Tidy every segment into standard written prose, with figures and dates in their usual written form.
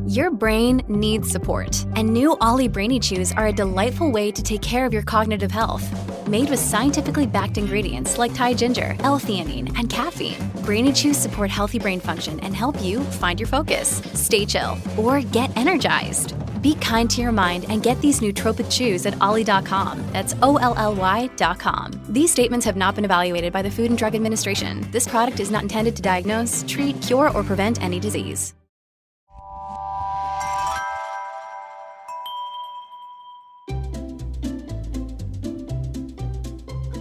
Your brain needs support, and new Ollie Brainy Chews are a delightful way to take care of your cognitive health. Made with scientifically backed ingredients like Thai ginger, L-theanine, and caffeine, Brainy Chews support healthy brain function and help you find your focus, stay chill, or get energized. Be kind to your mind and get these nootropic chews at ollie.com. That's OLLY.com. These statements have not been evaluated by the Food and Drug Administration. This product is not intended to diagnose, treat, cure, or prevent any disease.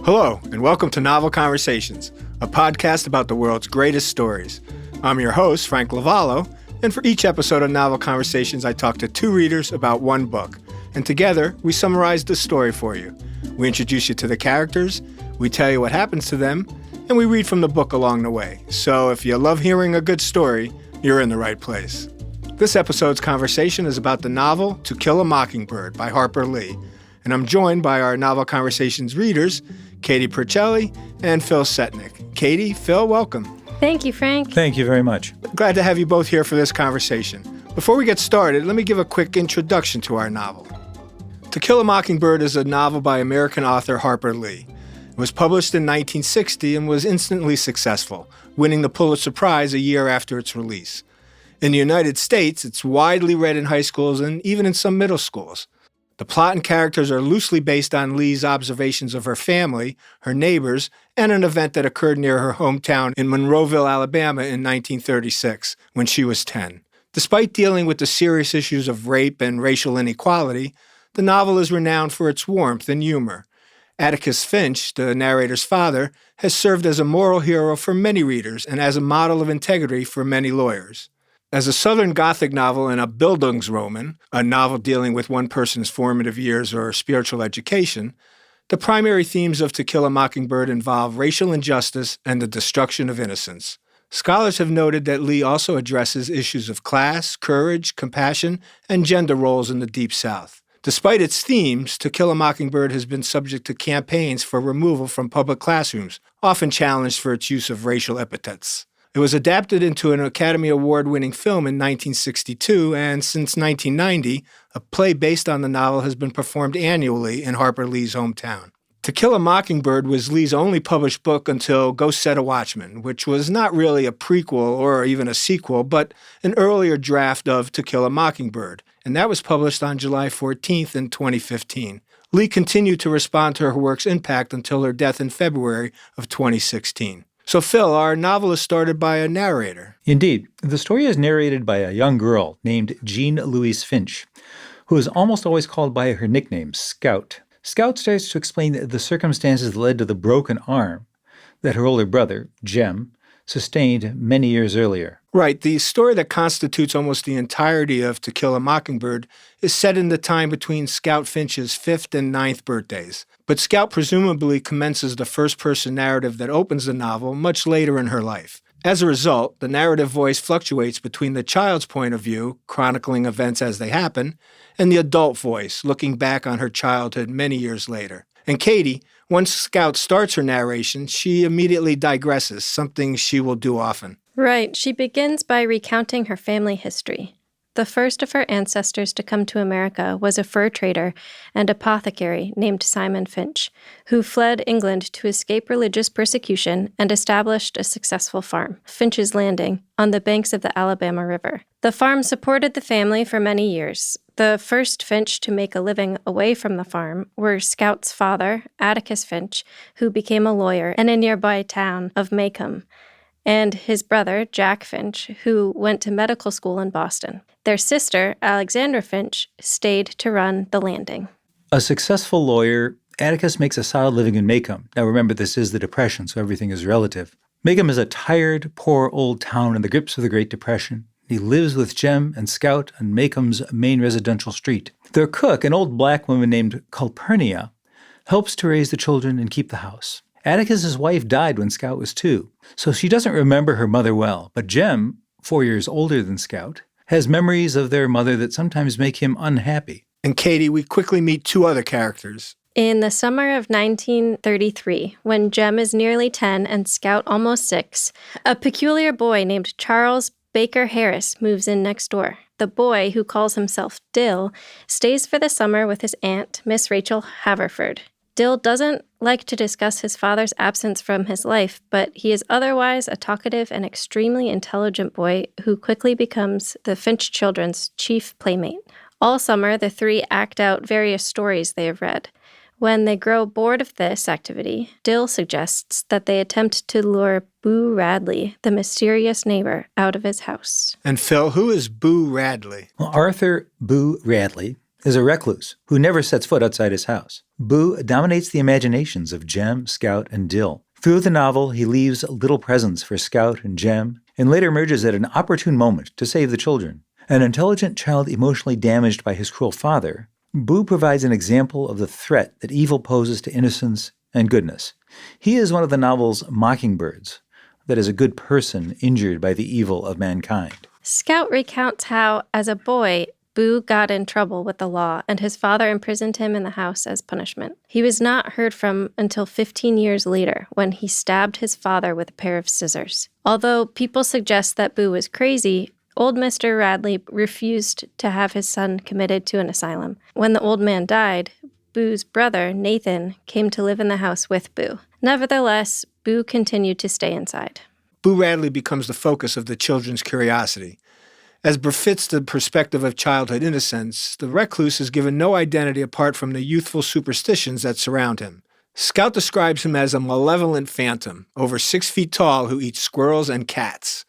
Hello, and welcome to Novel Conversations, a podcast about the world's greatest stories. I'm your host, Frank Lavallo, and for each episode of Novel Conversations, I talk to two readers about one book. And together, we summarize the story for you. We introduce you to the characters, we tell you what happens to them, and we read from the book along the way. So if you love hearing a good story, you're in the right place. This episode's conversation is about the novel To Kill a Mockingbird by Harper Lee. And I'm joined by our Novel Conversations readers, Katie Percelli and Phil Setnick. Katie, Phil, welcome. Thank you, Frank. Thank you very much. Glad to have you both here for this conversation. Before we get started, let me give a quick introduction to our novel. To Kill a Mockingbird is a novel by American author Harper Lee. It was published in 1960 and was instantly successful, winning the Pulitzer Prize a year after its release. In the United States, it's widely read in high schools and even in some middle schools. The plot and characters are loosely based on Lee's observations of her family, her neighbors, and an event that occurred near her hometown in Monroeville, Alabama in 1936, when she was 10. Despite dealing with the serious issues of rape and racial inequality, the novel is renowned for its warmth and humor. Atticus Finch, the narrator's father, has served as a moral hero for many readers and as a model of integrity for many lawyers. As a Southern Gothic novel and a Bildungsroman, a novel dealing with one person's formative years or spiritual education, the primary themes of To Kill a Mockingbird involve racial injustice and the destruction of innocence. Scholars have noted that Lee also addresses issues of class, courage, compassion, and gender roles in the Deep South. Despite its themes, To Kill a Mockingbird has been subject to campaigns for removal from public classrooms, often challenged for its use of racial epithets. It was adapted into an Academy Award-winning film in 1962, and since 1990, a play based on the novel has been performed annually in Harper Lee's hometown. To Kill a Mockingbird was Lee's only published book until Go Set a Watchman, which was not really a prequel or even a sequel, but an earlier draft of To Kill a Mockingbird, and that was published on July 14th in 2015. Lee continued to respond to her work's impact until her death in February of 2016. So, Phil, our novel is started by a narrator. Indeed. The story is narrated by a young girl named Jean Louise Finch, who is almost always called by her nickname, Scout. Scout starts to explain the circumstances that led to the broken arm that her older brother, Jem, sustained many years earlier. Right. The story that constitutes almost the entirety of To Kill a Mockingbird is set in the time between Scout Finch's 5th and 9th birthdays. But Scout presumably commences the first-person narrative that opens the novel much later in her life. As a result, the narrative voice fluctuates between the child's point of view, chronicling events as they happen, and the adult voice, looking back on her childhood many years later. And Katie, once Scout starts her narration, she immediately digresses, something she will do often. Right. She begins by recounting her family history. The first of her ancestors to come to America was a fur trader and apothecary named Simon Finch, who fled England to escape religious persecution and established a successful farm, Finch's Landing, on the banks of the Alabama River. The farm supported the family for many years. The first Finch to make a living away from the farm were Scout's father, Atticus Finch, who became a lawyer in a nearby town of Macomb, and his brother, Jack Finch, who went to medical school in Boston. Their sister, Alexandra Finch, stayed to run the landing. A successful lawyer, Atticus makes a solid living in Macomb. Now remember, this is the Depression, so everything is relative. Macomb is a tired, poor old town in the grips of the Great Depression. He lives with Jem and Scout on Macomb's main residential street. Their cook, an old black woman named Calpurnia, helps to raise the children and keep the house. Atticus's wife died when Scout was 2, so she doesn't remember her mother well. But Jem, 4 years older than Scout, has memories of their mother that sometimes make him unhappy. And Katie, we quickly meet two other characters. In the summer of 1933, when Jem is nearly 10 and Scout almost 6, a peculiar boy named Charles Baker Harris moves in next door. The boy, who calls himself Dill, stays for the summer with his aunt, Miss Rachel Haverford. Dill doesn't like to discuss his father's absence from his life, but he is otherwise a talkative and extremely intelligent boy who quickly becomes the Finch children's chief playmate. All summer, the three act out various stories they have read. When they grow bored of this activity, Dill suggests that they attempt to lure Boo Radley, the mysterious neighbor, out of his house. And Phil, who is Boo Radley? Well, Arthur Boo Radley is a recluse who never sets foot outside his house. Boo dominates the imaginations of Jem, Scout, and Dill. Through the novel, he leaves little presents for Scout and Jem, and later emerges at an opportune moment to save the children. An intelligent child emotionally damaged by his cruel father, Boo provides an example of the threat that evil poses to innocence and goodness. He is one of the novel's mockingbirds, that is, a good person injured by the evil of mankind. Scout recounts how, as a boy, Boo got in trouble with the law, and his father imprisoned him in the house as punishment. He was not heard from until 15 years later, when he stabbed his father with a pair of scissors. Although people suggest that Boo was crazy, old Mr. Radley refused to have his son committed to an asylum. When the old man died, Boo's brother, Nathan, came to live in the house with Boo. Nevertheless, Boo continued to stay inside. Boo Radley becomes the focus of the children's curiosity. As befits the perspective of childhood innocence, the recluse is given no identity apart from the youthful superstitions that surround him. Scout describes him as a malevolent phantom, over 6 feet tall, who eats squirrels and cats.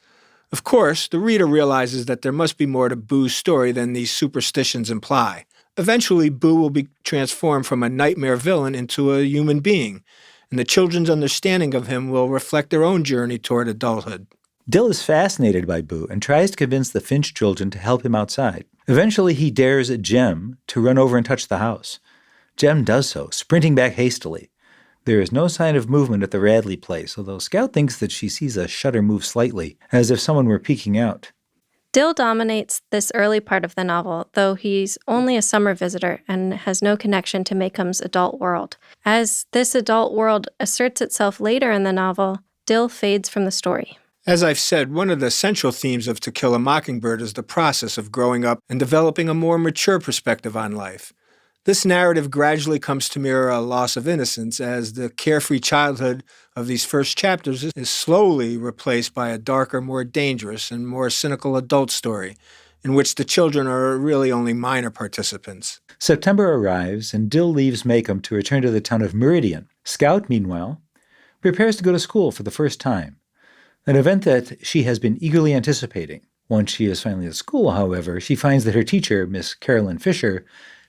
Of course, the reader realizes that there must be more to Boo's story than these superstitions imply. Eventually, Boo will be transformed from a nightmare villain into a human being, and the children's understanding of him will reflect their own journey toward adulthood. Dill is fascinated by Boo and tries to convince the Finch children to help him outside. Eventually, he dares Jem to run over and touch the house. Jem does so, sprinting back hastily. There is no sign of movement at the Radley place, although Scout thinks that she sees a shutter move slightly, as if someone were peeking out. Dill dominates this early part of the novel, though he's only a summer visitor and has no connection to Makeham's adult world. As this adult world asserts itself later in the novel, Dill fades from the story. As I've said, one of the central themes of To Kill a Mockingbird is the process of growing up and developing a more mature perspective on life. This narrative gradually comes to mirror a loss of innocence as the carefree childhood of these first chapters is slowly replaced by a darker, more dangerous, and more cynical adult story, in which the children are really only minor participants. September arrives, and Dill leaves Macomb to return to the town of Meridian. Scout, meanwhile, prepares to go to school for the first time, an event that she has been eagerly anticipating. Once she is finally at school, however, she finds that her teacher, Miss Carolyn Fisher,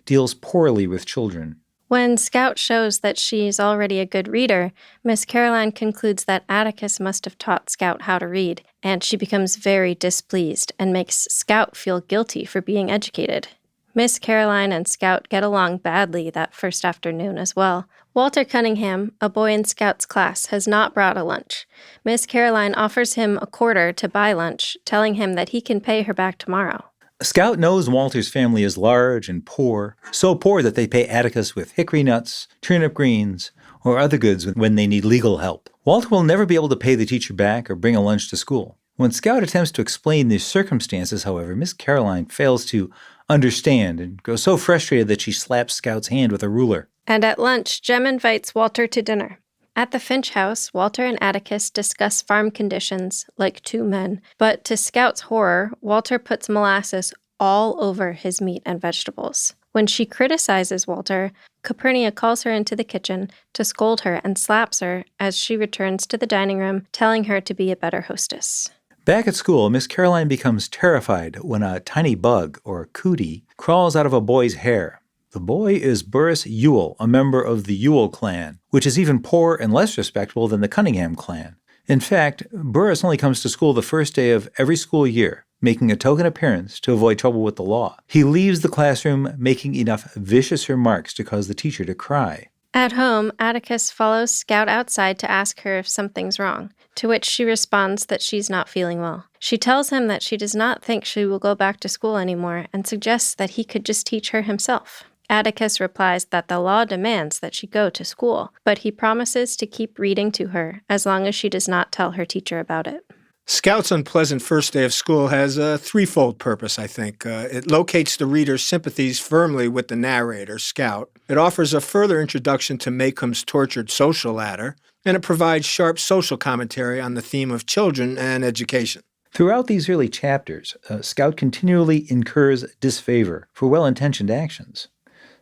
deals poorly with children. When Scout shows that she's already a good reader, Miss Caroline concludes that Atticus must have taught Scout how to read, and she becomes very displeased and makes Scout feel guilty for being educated. Miss Caroline and Scout get along badly that first afternoon as well. Walter Cunningham, a boy in Scout's class, has not brought a lunch. Miss Caroline offers him a quarter to buy lunch, telling him that he can pay her back tomorrow. Scout knows Walter's family is large and poor, so poor that they pay Atticus with hickory nuts, turnip greens, or other goods when they need legal help. Walter will never be able to pay the teacher back or bring a lunch to school. When Scout attempts to explain these circumstances, however, Miss Caroline fails to understand and grows so frustrated that she slaps Scout's hand with a ruler. And at lunch, Jem invites Walter to dinner. At the Finch house, Walter and Atticus discuss farm conditions like two men, but to Scout's horror, Walter puts molasses all over his meat and vegetables. When she criticizes Walter, Calpurnia calls her into the kitchen to scold her and slaps her as she returns to the dining room, telling her to be a better hostess. Back at school, Miss Caroline becomes terrified when a tiny bug, or cootie, crawls out of a boy's hair. The boy is Burris Ewell, a member of the Ewell clan, which is even poorer and less respectable than the Cunningham clan. In fact, Burris only comes to school the first day of every school year, making a token appearance to avoid trouble with the law. He leaves the classroom making enough vicious remarks to cause the teacher to cry. At home, Atticus follows Scout outside to ask her if something's wrong, to which she responds that she's not feeling well. She tells him that she does not think she will go back to school anymore and suggests that he could just teach her himself. Atticus replies that the law demands that she go to school, but he promises to keep reading to her as long as she does not tell her teacher about it. Scout's unpleasant first day of school has a threefold purpose, I think. It locates the reader's sympathies firmly with the narrator, Scout. It offers a further introduction to Macomb's tortured social ladder, and it provides sharp social commentary on the theme of children and education. Throughout these early chapters, Scout continually incurs disfavor for well-intentioned actions.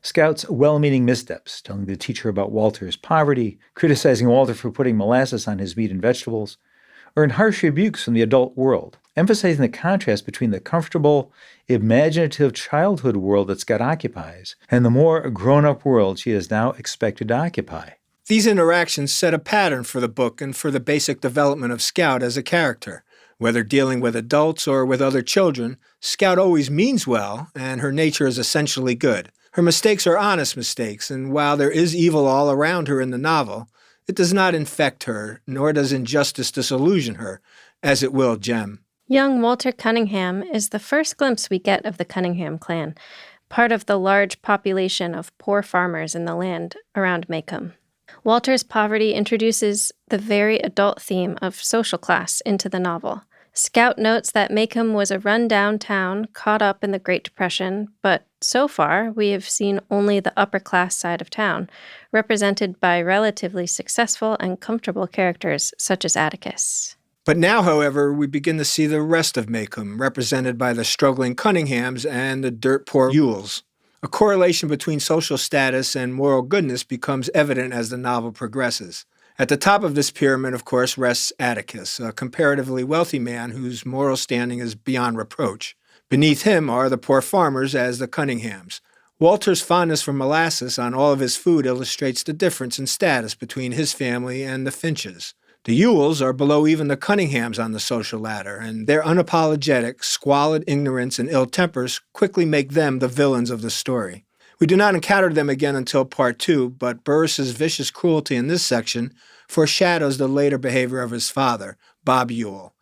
Scout's well-meaning missteps, telling the teacher about Walter's poverty, criticizing Walter for putting molasses on his meat and vegetables, earn harsh rebukes from the adult world, emphasizing the contrast between the comfortable, imaginative childhood world that Scout occupies and the more grown-up world she is now expected to occupy. These interactions set a pattern for the book and for the basic development of Scout as a character. Whether dealing with adults or with other children, Scout always means well, and her nature is essentially good. Her mistakes are honest mistakes, and while there is evil all around her in the novel, it does not infect her, nor does injustice disillusion her, as it will Jem. Young Walter Cunningham is the first glimpse we get of the Cunningham clan, part of the large population of poor farmers in the land around Macomb. Walter's poverty introduces the very adult theme of social class into the novel. Scout notes that Macomb was a run-down town caught up in the Great Depression, but so far we have seen only the upper-class side of town, represented by relatively successful and comfortable characters such as Atticus. But now, however, we begin to see the rest of Macomb, represented by the struggling Cunninghams and the dirt-poor Ewells. A correlation between social status and moral goodness becomes evident as the novel progresses. At the top of this pyramid, of course, rests Atticus, a comparatively wealthy man whose moral standing is beyond reproach. Beneath him are the poor farmers as the Cunninghams. Walter's fondness for molasses on all of his food illustrates the difference in status between his family and the Finches. The Ewells are below even the Cunninghams on the social ladder, and their unapologetic, squalid ignorance and ill tempers quickly make them the villains of the story. We do not encounter them again until part 2, but Burris's vicious cruelty in this section foreshadows the later behavior of his father, Bob Ewell.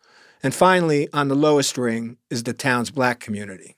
And finally, on the lowest ring is the town's black community.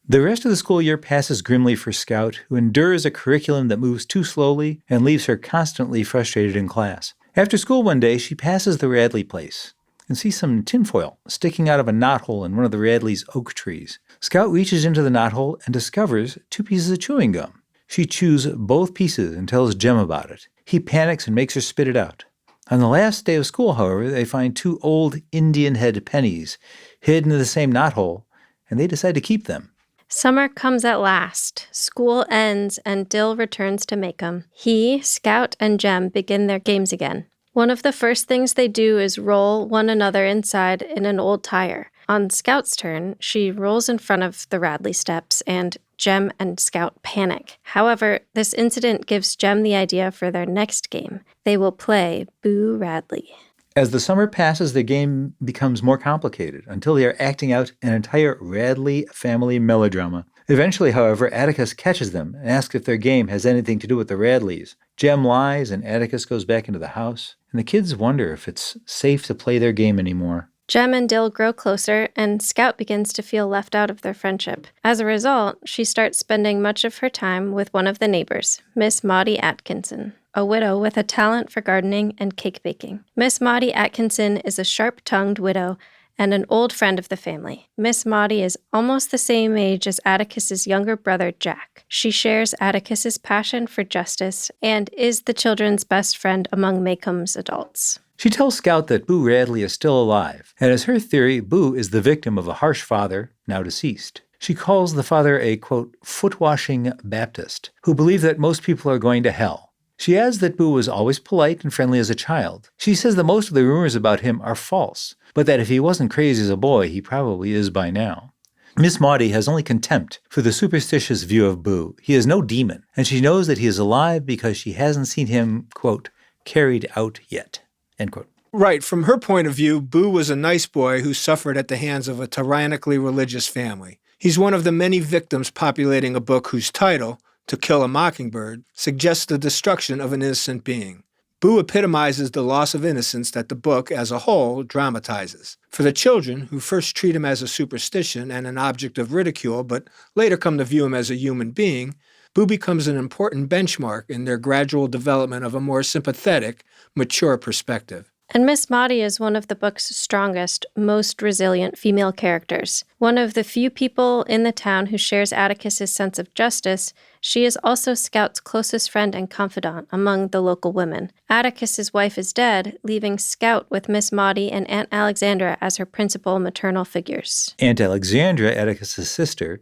The rest of the school year passes grimly for Scout, who endures a curriculum that moves too slowly and leaves her constantly frustrated in class. After school one day, she passes the Radley place and sees some tinfoil sticking out of a knothole in one of the Radleys' oak trees. Scout reaches into the knothole and discovers 2 pieces of chewing gum. She chews both pieces and tells Jem about it. He panics and makes her spit it out. On the last day of school, however, they find 2 old Indian head pennies hidden in the same knothole, and they decide to keep them. Summer comes at last. School ends, and Dill returns to Macomb. He, Scout, and Jem begin their games again. One of the first things they do is roll one another inside in an old tire. On Scout's turn, she rolls in front of the Radley steps, and Jem and Scout panic. However, this incident gives Jem the idea for their next game. They will play Boo Radley. As the summer passes, the game becomes more complicated until they are acting out an entire Radley family melodrama. Eventually, however, Atticus catches them and asks if their game has anything to do with the Radleys. Jem lies, and Atticus goes back into the house, and the kids wonder if it's safe to play their game anymore. Jem and Dill grow closer, and Scout begins to feel left out of their friendship. As a result, she starts spending much of her time with one of the neighbors, Miss Maudie Atkinson, a widow with a talent for gardening and cake baking. Miss Maudie Atkinson is a sharp-tongued widow and an old friend of the family. Miss Maudie is almost the same age as Atticus's younger brother, Jack. She shares Atticus's passion for justice and is the children's best friend among Macomb's adults. She tells Scout that Boo Radley is still alive, and as her theory, Boo is the victim of a harsh father, now deceased. She calls the father a, quote, foot-washing Baptist, who believed that most people are going to hell. She adds that Boo was always polite and friendly as a child. She says that most of the rumors about him are false, but that if he wasn't crazy as a boy, he probably is by now. Miss Maudie has only contempt for the superstitious view of Boo. He is no demon, and she knows that he is alive because she hasn't seen him, quote, carried out yet, end quote. Right. From her point of view, Boo was a nice boy who suffered at the hands of a tyrannically religious family. He's one of the many victims populating a book whose title, To Kill a Mockingbird, suggests the destruction of an innocent being. Boo epitomizes the loss of innocence that the book, as a whole, dramatizes. For the children, who first treat him as a superstition and an object of ridicule, but later come to view him as a human being, Boo becomes an important benchmark in their gradual development of a more sympathetic, mature perspective. And Miss Maudie is one of the book's strongest, most resilient female characters. One of the few people in the town who shares Atticus's sense of justice, she is also Scout's closest friend and confidant among the local women. Atticus's wife is dead, leaving Scout with Miss Maudie and Aunt Alexandra as her principal maternal figures. Aunt Alexandra, Atticus's sister,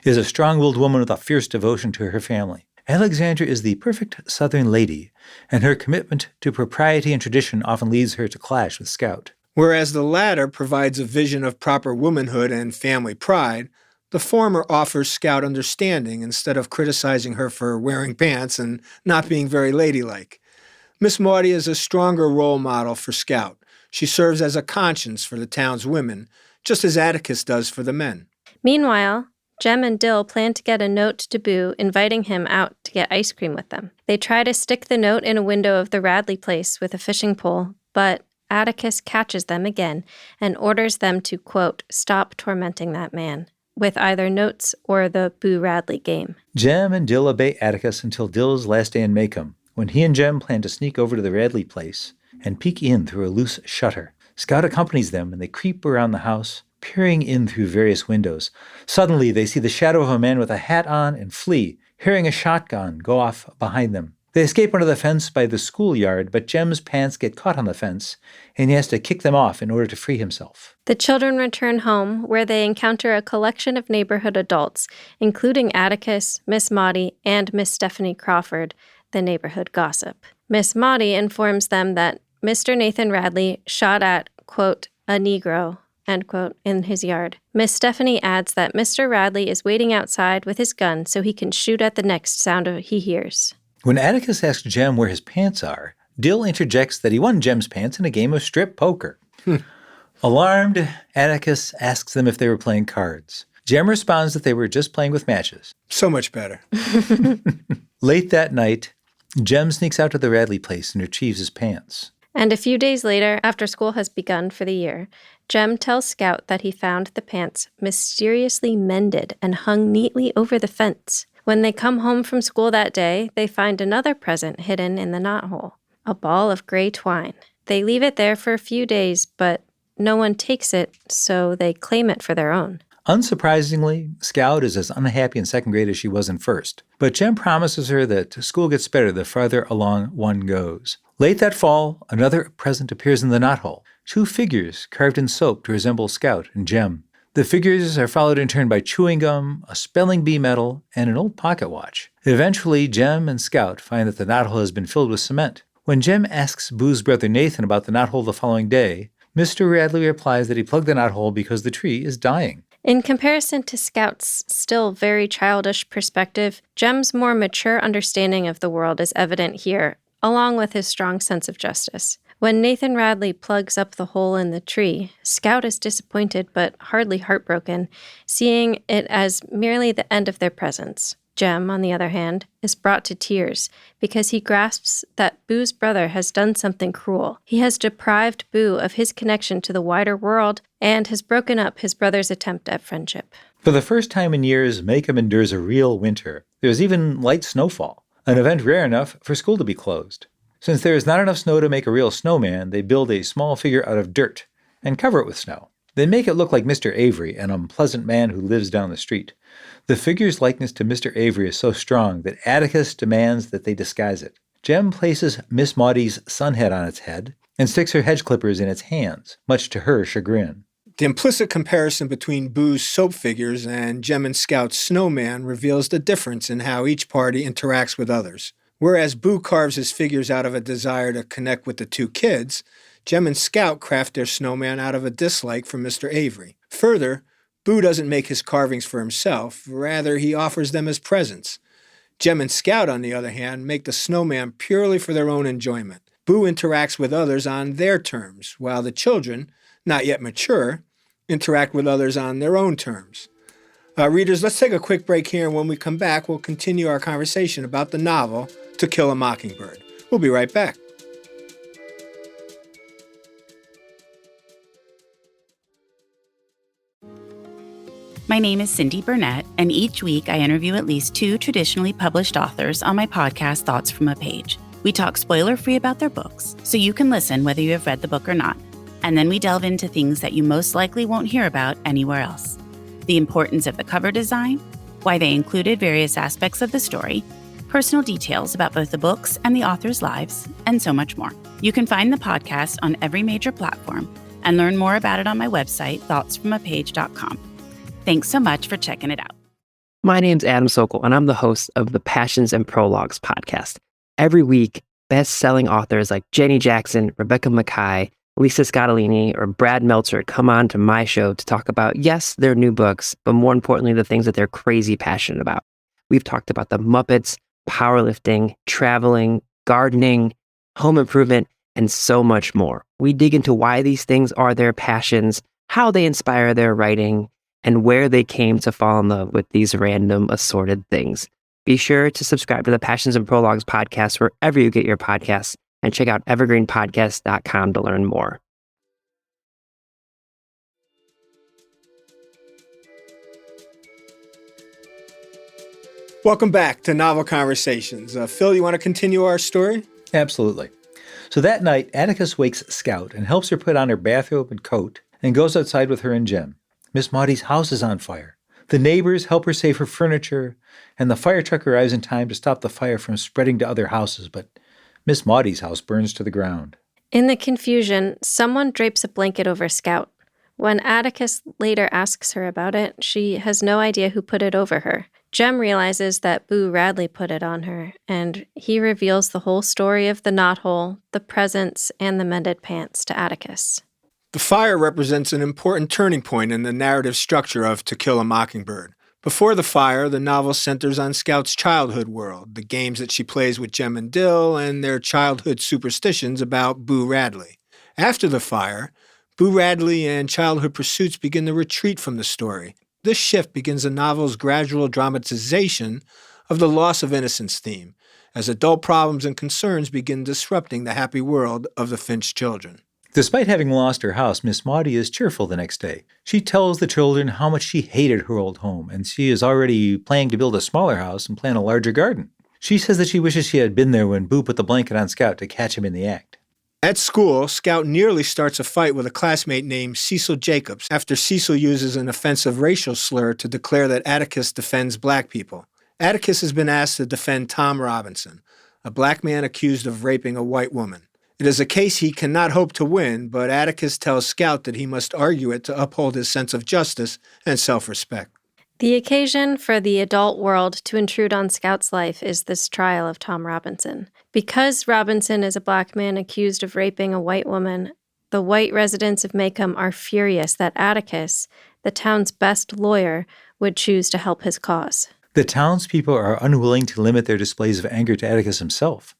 is a strong-willed woman with a fierce devotion to her family. Alexandra is the perfect Southern lady, and her commitment to propriety and tradition often leads her to clash with Scout. Whereas the latter provides a vision of proper womanhood and family pride, the former offers Scout understanding instead of criticizing her for wearing pants and not being very ladylike. Miss Maudie is a stronger role model for Scout. She serves as a conscience for the town's women, just as Atticus does for the men. Meanwhile, Jem and Dill plan to get a note to Boo inviting him out to get ice cream with them. They try to stick the note in a window of the Radley place with a fishing pole, but Atticus catches them again and orders them to, quote, stop tormenting that man, with either notes or the Boo Radley game. Jem and Dill obey Atticus until Dill's last day in Maycomb, when he and Jem plan to sneak over to the Radley place and peek in through a loose shutter. Scout accompanies them, and they creep around the house, peering in through various windows. Suddenly, they see the shadow of a man with a hat on and flee, hearing a shotgun go off behind them. They escape under the fence by the schoolyard, but Jem's pants get caught on the fence, and he has to kick them off in order to free himself. The children return home, where they encounter a collection of neighborhood adults, including Atticus, Miss Maudie, and Miss Stephanie Crawford, the neighborhood gossip. Miss Maudie informs them that Mr. Nathan Radley shot at, quote, a Negro, end quote, in his yard. Miss Stephanie adds that Mr. Radley is waiting outside with his gun so he can shoot at the next sound he hears. When Atticus asks Jem where his pants are, Dill interjects that he won Jem's pants in a game of strip poker. Alarmed, Atticus asks them if they were playing cards. Jem responds that they were just playing with matches. So much better. Late that night, Jem sneaks out to the Radley place and retrieves his pants. And a few days later, after school has begun for the year, Jem tells Scout that he found the pants mysteriously mended and hung neatly over the fence. When they come home from school that day, they find another present hidden in the knothole, a ball of gray twine. They leave it there for a few days, but no one takes it, so they claim it for their own. Unsurprisingly, Scout is as unhappy in second grade as she was in first, but Jem promises her that school gets better the farther along one goes. Late that fall, another present appears in the knothole, 2 figures carved in soap to resemble Scout and Jem. The figures are followed in turn by chewing gum, a spelling bee medal, and an old pocket watch. Eventually, Jem and Scout find that the knothole has been filled with cement. When Jem asks Boo's brother Nathan about the knothole the following day, Mr. Radley replies that he plugged the knothole because the tree is dying. In comparison to Scout's still very childish perspective, Jem's more mature understanding of the world is evident here, along with his strong sense of justice. When Nathan Radley plugs up the hole in the tree, Scout is disappointed but hardly heartbroken, seeing it as merely the end of their presence. Jem, on the other hand, is brought to tears because he grasps that Boo's brother has done something cruel. He has deprived Boo of his connection to the wider world and has broken up his brother's attempt at friendship. For the first time in years, Maycomb endures a real winter. There's even light snowfall, an event rare enough for school to be closed. Since there is not enough snow to make a real snowman, they build a small figure out of dirt and cover it with snow. They make it look like Mr. Avery, an unpleasant man who lives down the street. The figure's likeness to Mr. Avery is so strong that Atticus demands that they disguise it. Jem places Miss Maudie's sun hat on its head and sticks her hedge clippers in its hands, much to her chagrin. The implicit comparison between Boo's soap figures and Jem and Scout's snowman reveals the difference in how each party interacts with others. Whereas Boo carves his figures out of a desire to connect with the 2 kids, Jem and Scout craft their snowman out of a dislike for Mr. Avery. Further, Boo doesn't make his carvings for himself, rather he offers them as presents. Jem and Scout, on the other hand, make the snowman purely for their own enjoyment. Boo interacts with others on their terms, while the children, not yet mature, interact with others on their own terms. Readers, let's take a quick break here, and when we come back, we'll continue our conversation about the novel To Kill a Mockingbird. We'll be right back. My name is Cindy Burnett, and each week I interview at least 2 traditionally published authors on my podcast, Thoughts from a Page. We talk spoiler-free about their books, so you can listen whether you have read the book or not. And then we delve into things that you most likely won't hear about anywhere else. The importance of the cover design, why they included various aspects of the story, personal details about both the books and the authors' lives, and so much more. You can find the podcast on every major platform and learn more about it on my website, thoughtsfromapage.com. Thanks so much for checking it out. My name's Adam Sokol, and I'm the host of the Passions and Prologues podcast. Every week, best-selling authors like Jenny Jackson, Rebecca Mackay, Lisa Scottolini, or Brad Meltzer come on to my show to talk about, yes, their new books, but more importantly, the things that they're crazy passionate about. We've talked about the Muppets, powerlifting, traveling, gardening, home improvement, and so much more. We dig into why these things are their passions, how they inspire their writing, and where they came to fall in love with these random assorted things. Be sure to subscribe to the Passions and Prologues podcast wherever you get your podcasts, and check out evergreenpodcasts.com to learn more. Welcome back to Novel Conversations. Phil, you want to continue our story? Absolutely. So that night, Atticus wakes Scout and helps her put on her bathrobe and coat and goes outside with her and Jem. Miss Maudie's house is on fire. The neighbors help her save her furniture, and the fire truck arrives in time to stop the fire from spreading to other houses, but Miss Maudie's house burns to the ground. In the confusion, someone drapes a blanket over Scout. When Atticus later asks her about it, she has no idea who put it over her. Jem realizes that Boo Radley put it on her, and he reveals the whole story of the knothole, the presents, and the mended pants to Atticus. The fire represents an important turning point in the narrative structure of To Kill a Mockingbird. Before the fire, the novel centers on Scout's childhood world, the games that she plays with Jem and Dill, and their childhood superstitions about Boo Radley. After the fire, Boo Radley and childhood pursuits begin to retreat from the story. This shift begins the novel's gradual dramatization of the loss of innocence theme, as adult problems and concerns begin disrupting the happy world of the Finch children. Despite having lost her house, Miss Maudie is cheerful the next day. She tells the children how much she hated her old home, and she is already planning to build a smaller house and plant a larger garden. She says that she wishes she had been there when Boo put the blanket on Scout to catch him in the act. At school, Scout nearly starts a fight with a classmate named Cecil Jacobs after Cecil uses an offensive racial slur to declare that Atticus defends black people. Atticus has been asked to defend Tom Robinson, a black man accused of raping a white woman. It is a case he cannot hope to win, but Atticus tells Scout that he must argue it to uphold his sense of justice and self-respect. The occasion for the adult world to intrude on Scout's life is this trial of Tom Robinson. Because Robinson is a black man accused of raping a white woman, the white residents of Maycomb are furious that Atticus, the town's best lawyer, would choose to help his cause. The townspeople are unwilling to limit their displays of anger to Atticus himself.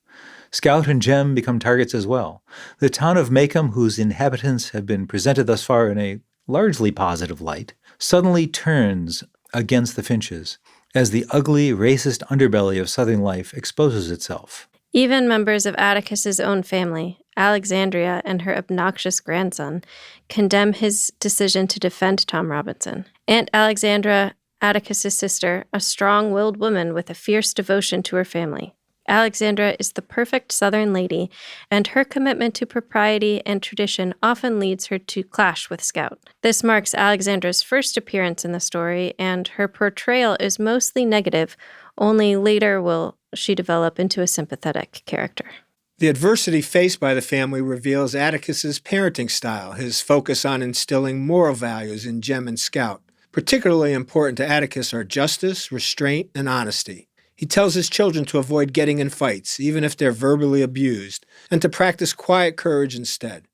Scout and Jem become targets as well. The town of Maycomb, whose inhabitants have been presented thus far in a largely positive light, suddenly turns against the Finches as the ugly, racist underbelly of Southern life exposes itself. Even members of Atticus's own family, Alexandria and her obnoxious grandson, condemn his decision to defend Tom Robinson. Aunt Alexandra, Atticus's sister, a strong-willed woman with a fierce devotion to her family. Alexandra is the perfect Southern lady, and her commitment to propriety and tradition often leads her to clash with Scout. This marks Alexandra's first appearance in the story, and her portrayal is mostly negative. Only later will she develop into a sympathetic character. The adversity faced by the family reveals Atticus's parenting style, his focus on instilling moral values in Jem and Scout. Particularly important to Atticus are justice, restraint, and honesty. He tells his children to avoid getting in fights, even if they're verbally abused, and to practice quiet courage instead.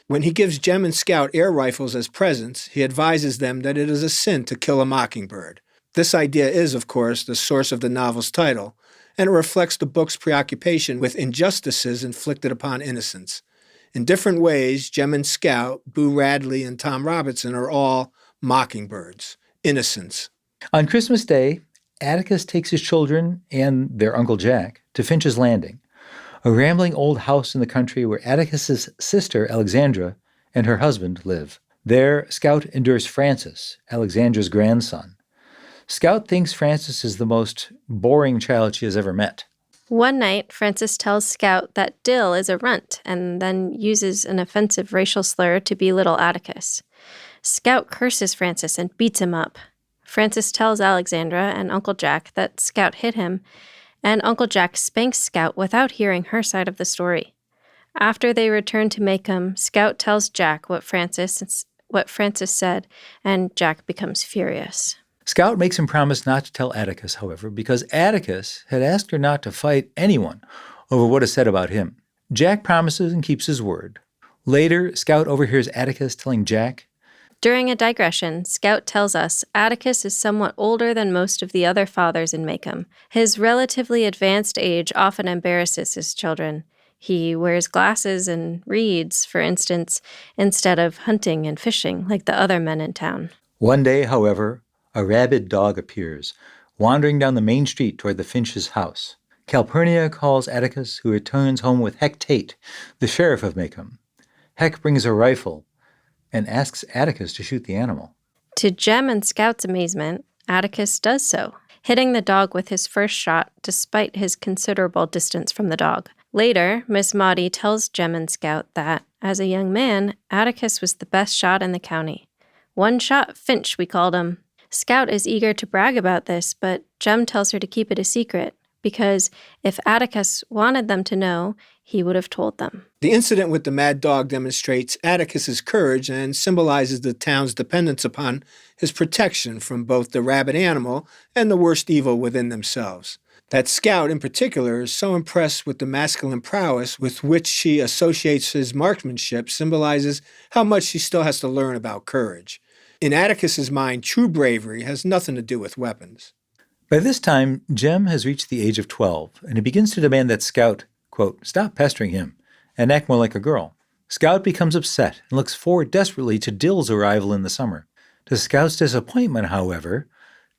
When he gives Jem and Scout air rifles as presents, he advises them that it is a sin to kill a mockingbird. This idea is, of course, the source of the novel's title, and it reflects the book's preoccupation with injustices inflicted upon innocents. In different ways, Jem and Scout, Boo Radley, and Tom Robinson are all mockingbirds, innocents. On Christmas Day, Atticus takes his children and their Uncle Jack to Finch's Landing, a rambling old house in the country where Atticus's sister, Alexandra, and her husband live. There, Scout endures Francis, Alexandra's grandson. Scout thinks Francis is the most boring child she has ever met. One night, Francis tells Scout that Dill is a runt and then uses an offensive racial slur to belittle Atticus. Scout curses Francis and beats him up. Francis tells Alexandra and Uncle Jack that Scout hit him, and Uncle Jack spanks Scout without hearing her side of the story. After they return to Maycomb, Scout tells Jack what Francis said, and Jack becomes furious. Scout makes him promise not to tell Atticus, however, because Atticus had asked her not to fight anyone over what is said about him. Jack promises and keeps his word. Later, Scout overhears Atticus telling Jack, During a digression, Scout tells us Atticus is somewhat older than most of the other fathers in Maycomb. His relatively advanced age often embarrasses his children. He wears glasses and reads, for instance, instead of hunting and fishing like the other men in town. One day, however, a rabid dog appears, wandering down the main street toward the Finch's house. Calpurnia calls Atticus, who returns home with Heck Tate, the sheriff of Maycomb. Heck brings a rifle and asks Atticus to shoot the animal. To Jem and Scout's amazement, Atticus does so, hitting the dog with his first shot despite his considerable distance from the dog. Later, Miss Maudie tells Jem and Scout that, as a young man, Atticus was the best shot in the county. One-shot Finch, we called him. Scout is eager to brag about this, but Jem tells her to keep it a secret, because if Atticus wanted them to know, he would have told them. The incident with the mad dog demonstrates Atticus's courage and symbolizes the town's dependence upon his protection from both the rabid animal and the worst evil within themselves. That Scout, in particular, is so impressed with the masculine prowess with which she associates his marksmanship symbolizes how much she still has to learn about courage. In Atticus's mind, true bravery has nothing to do with weapons. By this time, Jem has reached the age of 12, and he begins to demand that Scout, quote, stop pestering him and act more like a girl. Scout becomes upset and looks forward desperately to Dill's arrival in the summer. To Scout's disappointment, however,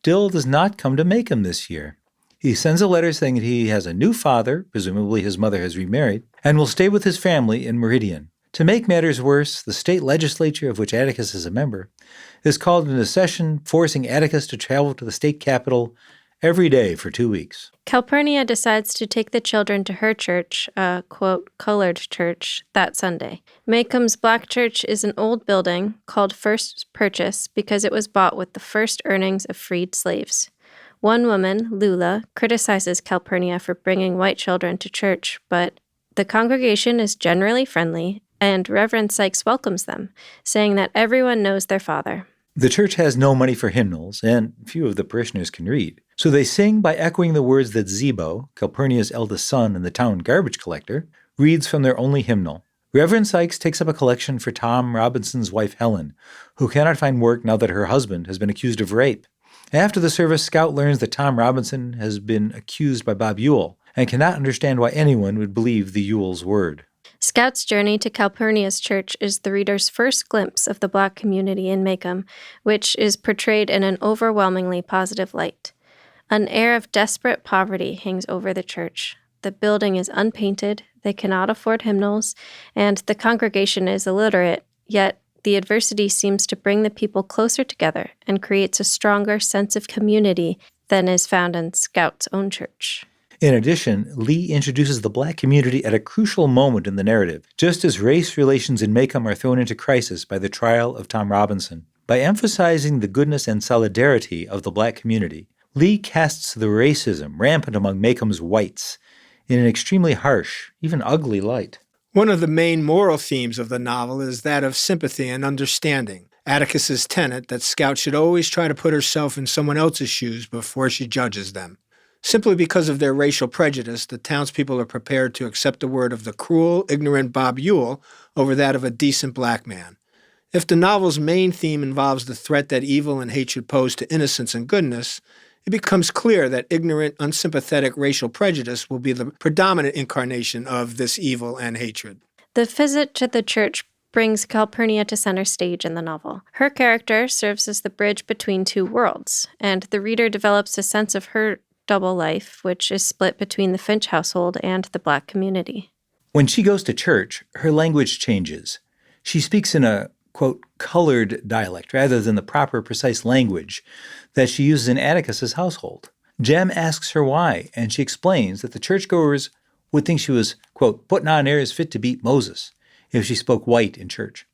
Dill does not come to Maycomb this year. He sends a letter saying that he has a new father, presumably his mother has remarried, and will stay with his family in Meridian. To make matters worse, the state legislature, of which Atticus is a member, is called into session, forcing Atticus to travel to the state capital every day for 2 weeks. Calpurnia decides to take the children to her church, a, quote, colored church, that Sunday. Maycomb's black church is an old building called First Purchase because it was bought with the first earnings of freed slaves. One woman, Lula, criticizes Calpurnia for bringing white children to church, but the congregation is generally friendly, and Reverend Sykes welcomes them, saying that everyone knows their father. The church has no money for hymnals, and few of the parishioners can read. So they sing by echoing the words that Zebo, Calpurnia's eldest son and the town garbage collector, reads from their only hymnal. Reverend Sykes takes up a collection for Tom Robinson's wife Helen, who cannot find work now that her husband has been accused of rape. After the service, Scout learns that Tom Robinson has been accused by Bob Ewell, and cannot understand why anyone would believe the Ewell's word. Scout's journey to Calpurnia's church is the reader's first glimpse of the black community in Maycomb, which is portrayed in an overwhelmingly positive light. An air of desperate poverty hangs over the church. The building is unpainted, they cannot afford hymnals, and the congregation is illiterate, yet the adversity seems to bring the people closer together and creates a stronger sense of community than is found in Scout's own church. In addition, Lee introduces the black community at a crucial moment in the narrative, just as race relations in Maycomb are thrown into crisis by the trial of Tom Robinson. By emphasizing the goodness and solidarity of the black community, Lee casts the racism rampant among Maycomb's whites in an extremely harsh, even ugly light. One of the main moral themes of the novel is that of sympathy and understanding. Atticus's tenet that Scout should always try to put herself in someone else's shoes before she judges them. Simply because of their racial prejudice, the townspeople are prepared to accept the word of the cruel, ignorant Bob Ewell over that of a decent black man. If the novel's main theme involves the threat that evil and hatred pose to innocence and goodness, it becomes clear that ignorant, unsympathetic racial prejudice will be the predominant incarnation of this evil and hatred. The visit to the church brings Calpurnia to center stage in the novel. Her character serves as the bridge between two worlds, and the reader develops a sense of her double life, which is split between the Finch household and the black community. When she goes to church, her language changes. She speaks in a, quote, colored dialect rather than the proper, precise language that she uses in Atticus's household. Jem asks her why, and she explains that the churchgoers would think she was, quote, putting on airs fit to beat Moses if she spoke white in church.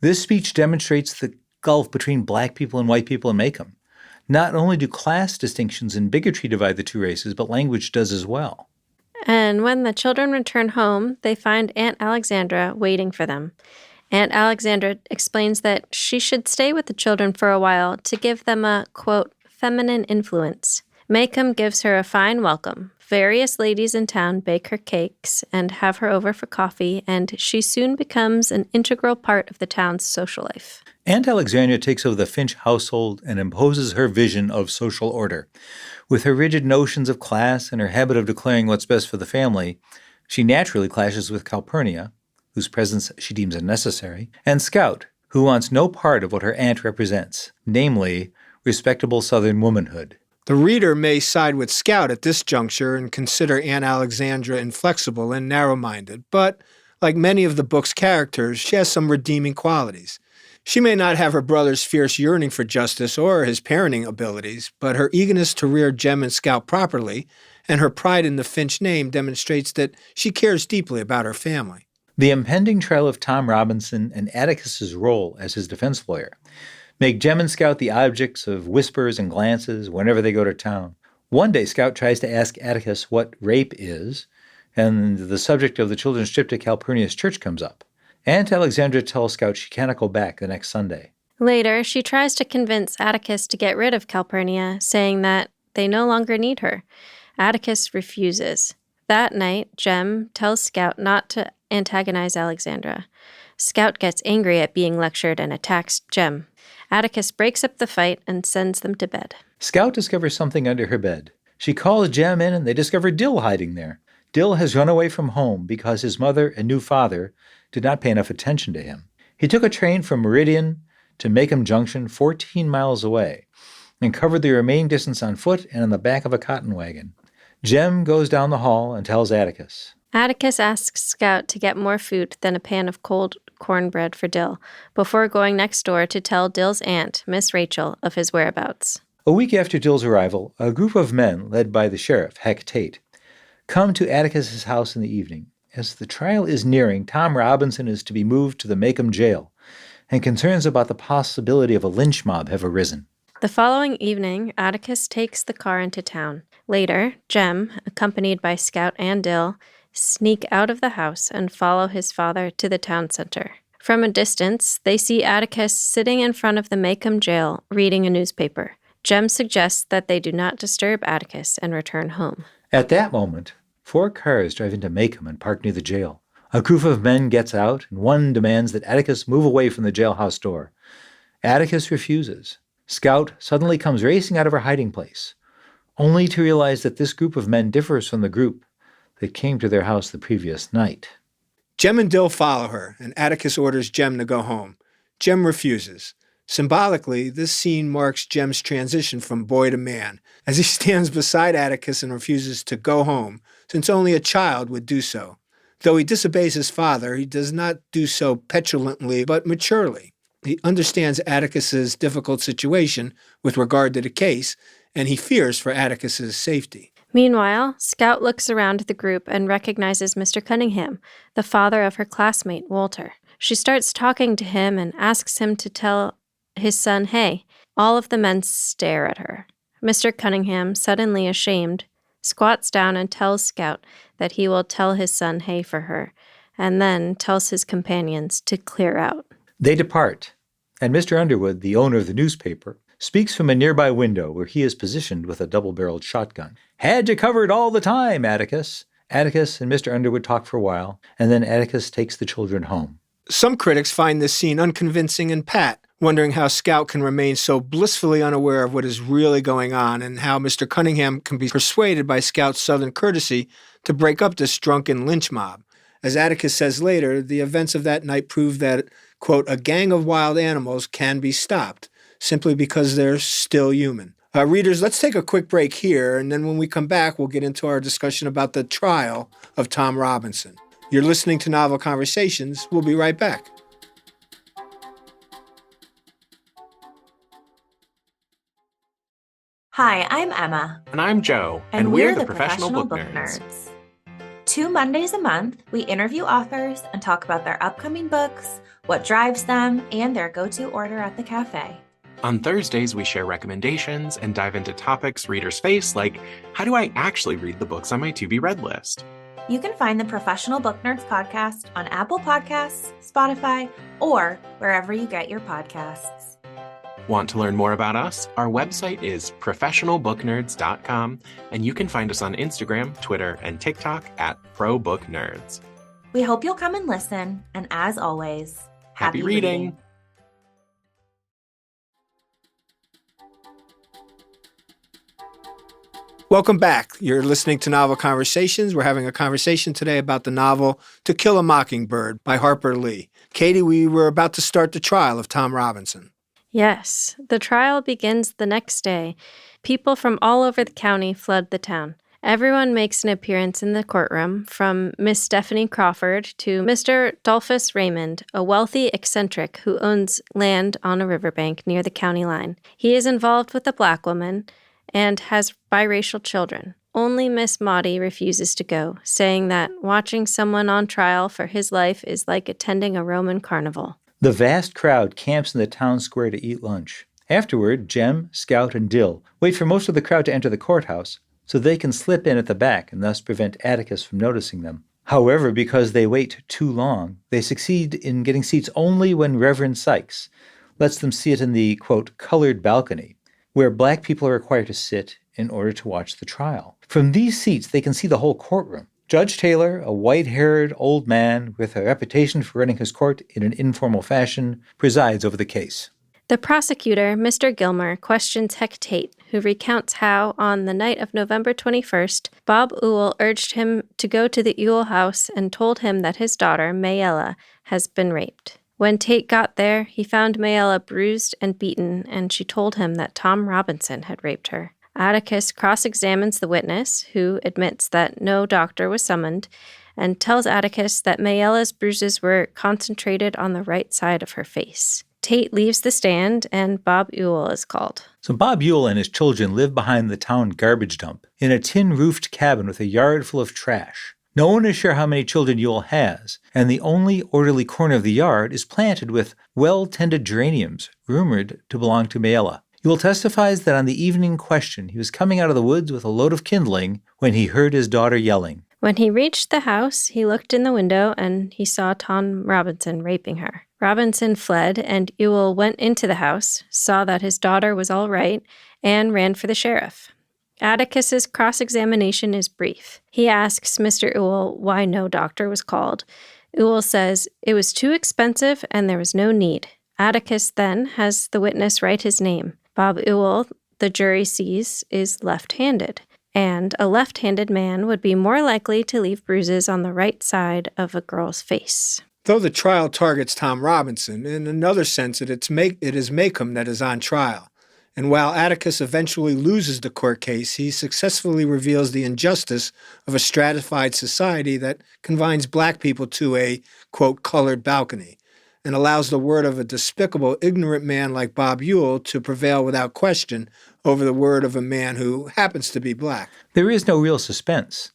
This speech demonstrates the gulf between black people and white people in Macomb. Not only do class distinctions and bigotry divide the two races, but language does as well. And when the children return home, they find Aunt Alexandra waiting for them. Aunt Alexandra explains that she should stay with the children for a while to give them a, quote, feminine influence. Macomb gives her a fine welcome. Various ladies in town bake her cakes and have her over for coffee, and she soon becomes an integral part of the town's social life. Aunt Alexandra takes over the Finch household and imposes her vision of social order. With her rigid notions of class and her habit of declaring what's best for the family, she naturally clashes with Calpurnia, whose presence she deems unnecessary, and Scout, who wants no part of what her aunt represents, namely, respectable Southern womanhood. The reader may side with Scout at this juncture and consider Aunt Alexandra inflexible and narrow-minded, but like many of the book's characters, she has some redeeming qualities. She may not have her brother's fierce yearning for justice or his parenting abilities, but her eagerness to rear Jem and Scout properly and her pride in the Finch name demonstrates that she cares deeply about her family. The impending trial of Tom Robinson and Atticus's role as his defense lawyer make Jem and Scout the objects of whispers and glances whenever they go to town. One day, Scout tries to ask Atticus what rape is, and the subject of the children's trip to Calpurnia's church comes up. Aunt Alexandra tells Scout she cannot go back the next Sunday. Later, she tries to convince Atticus to get rid of Calpurnia, saying that they no longer need her. Atticus refuses. That night, Jem tells Scout not to antagonize Alexandra. Scout gets angry at being lectured and attacks Jem. Atticus breaks up the fight and sends them to bed. Scout discovers something under her bed. She calls Jem in and they discover Dill hiding there. Dill has run away from home because his mother and new father did not pay enough attention to him. He took a train from Meridian to Macomb Junction, 14 miles away, and covered the remaining distance on foot and on the back of a cotton wagon. Jem goes down the hall and tells Atticus. Atticus asks Scout to get more food than a pan of cold cornbread for Dill, before going next door to tell Dill's aunt, Miss Rachel, of his whereabouts. A week after Dill's arrival, a group of men, led by the sheriff, Heck Tate, come to Atticus's house in the evening. As the trial is nearing, Tom Robinson is to be moved to the Macomb jail, and concerns about the possibility of a lynch mob have arisen. The following evening, Atticus takes the car into town. Later, Jem, accompanied by Scout and Dill, sneak out of the house and follow his father to the town center. From a distance, they see Atticus sitting in front of the Macomb jail reading a newspaper. Jem suggests that they do not disturb Atticus and return home. At that moment, 4 cars drive into Macomb and park near the jail. A group of men gets out, and one demands that Atticus move away from the jailhouse door. Atticus refuses. Scout suddenly comes racing out of her hiding place, only to realize that this group of men differs from the group that came to their house the previous night. Jem and Dill follow her, and Atticus orders Jem to go home. Jem refuses. Symbolically, this scene marks Jem's transition from boy to man, as he stands beside Atticus and refuses to go home, since only a child would do so. Though he disobeys his father, he does not do so petulantly, but maturely. He understands Atticus's difficult situation with regard to the case, and he fears for Atticus's safety. Meanwhile, Scout looks around the group and recognizes Mr. Cunningham, the father of her classmate, Walter. She starts talking to him and asks him to tell his son, hey. All of the men stare at her. Mr. Cunningham, suddenly ashamed, squats down and tells Scout that he will tell his son hey for her, and then tells his companions to clear out. They depart, and Mr. Underwood, the owner of the newspaper, speaks from a nearby window where he is positioned with a double-barreled shotgun. Had you covered all the time, Atticus. Atticus and Mr. Underwood talk for a while, and then Atticus takes the children home. Some critics find this scene unconvincing and pat, wondering how Scout can remain so blissfully unaware of what is really going on and how Mr. Cunningham can be persuaded by Scout's southern courtesy to break up this drunken lynch mob. As Atticus says later, the events of that night prove that, quote, a gang of wild animals can be stopped, simply because they're still human. Readers, let's take a quick break here, and then when we come back, we'll get into our discussion about the trial of Tom Robinson. You're listening to Novel Conversations. We'll be right back. Hi, I'm Emma. And I'm Joe. And we're the Professional Book Nerds. 2 Mondays a month, we interview authors and talk about their upcoming books, what drives them, and their go-to order at the cafe. On Thursdays, we share recommendations and dive into topics readers face, like how do I actually read the books on my to-be-read list? You can find the Professional Book Nerds podcast on Apple Podcasts, Spotify, or wherever you get your podcasts. Want to learn more about us? Our website is professionalbooknerds.com, and you can find us on Instagram, Twitter, and TikTok at ProBookNerds. We hope you'll come and listen, and as always, Happy reading! Welcome back. You're listening to Novel Conversations. We're having a conversation today about the novel To Kill a Mockingbird by Harper Lee. Katie, we were about to start the trial of Tom Robinson. Yes, the trial begins the next day. People from all over the county flood the town. Everyone makes an appearance in the courtroom, from Miss Stephanie Crawford to Mr. Dolphus Raymond, a wealthy eccentric who owns land on a riverbank near the county line. He is involved with a black woman and has biracial children. Only Miss Maudie refuses to go, saying that watching someone on trial for his life is like attending a Roman carnival. The vast crowd camps in the town square to eat lunch. Afterward, Jem, Scout, and Dill wait for most of the crowd to enter the courthouse so they can slip in at the back and thus prevent Atticus from noticing them. However, because they wait too long, they succeed in getting seats only when Reverend Sykes lets them see it in the, quote, colored balcony, where black people are required to sit in order to watch the trial. From these seats, they can see the whole courtroom. Judge Taylor, a white-haired old man with a reputation for running his court in an informal fashion, presides over the case. The prosecutor, Mr. Gilmer, questions Heck Tate, who recounts how, on the night of November 21st, Bob Ewell urged him to go to the Ewell house and told him that his daughter, Mayella, has been raped. When Tate got there, he found Mayella bruised and beaten, and she told him that Tom Robinson had raped her. Atticus cross-examines the witness, who admits that no doctor was summoned, and tells Atticus that Mayella's bruises were concentrated on the right side of her face. Tate leaves the stand, and Bob Ewell is called. So Bob Ewell and his children live behind the town garbage dump in a tin-roofed cabin with a yard full of trash. No one is sure how many children Ewell has, and the only orderly corner of the yard is planted with well-tended geraniums, rumored to belong to Mayella. Ewell testifies that on the evening in question, he was coming out of the woods with a load of kindling when he heard his daughter yelling. When he reached the house, he looked in the window and he saw Tom Robinson raping her. Robinson fled, and Ewell went into the house, saw that his daughter was all right, and ran for the sheriff. Atticus's cross-examination is brief. He asks Mr. Ewell why no doctor was called. Ewell says it was too expensive and there was no need. Atticus then has the witness write his name. Bob Ewell, the jury sees, is left-handed, and a left-handed man would be more likely to leave bruises on the right side of a girl's face. Though the trial targets Tom Robinson, in another sense it is Maycomb that is on trial. And while Atticus eventually loses the court case, he successfully reveals the injustice of a stratified society that confines black people to a, quote, colored balcony, and allows the word of a despicable, ignorant man like Bob Ewell to prevail without question over the word of a man who happens to be black. There is no real suspense.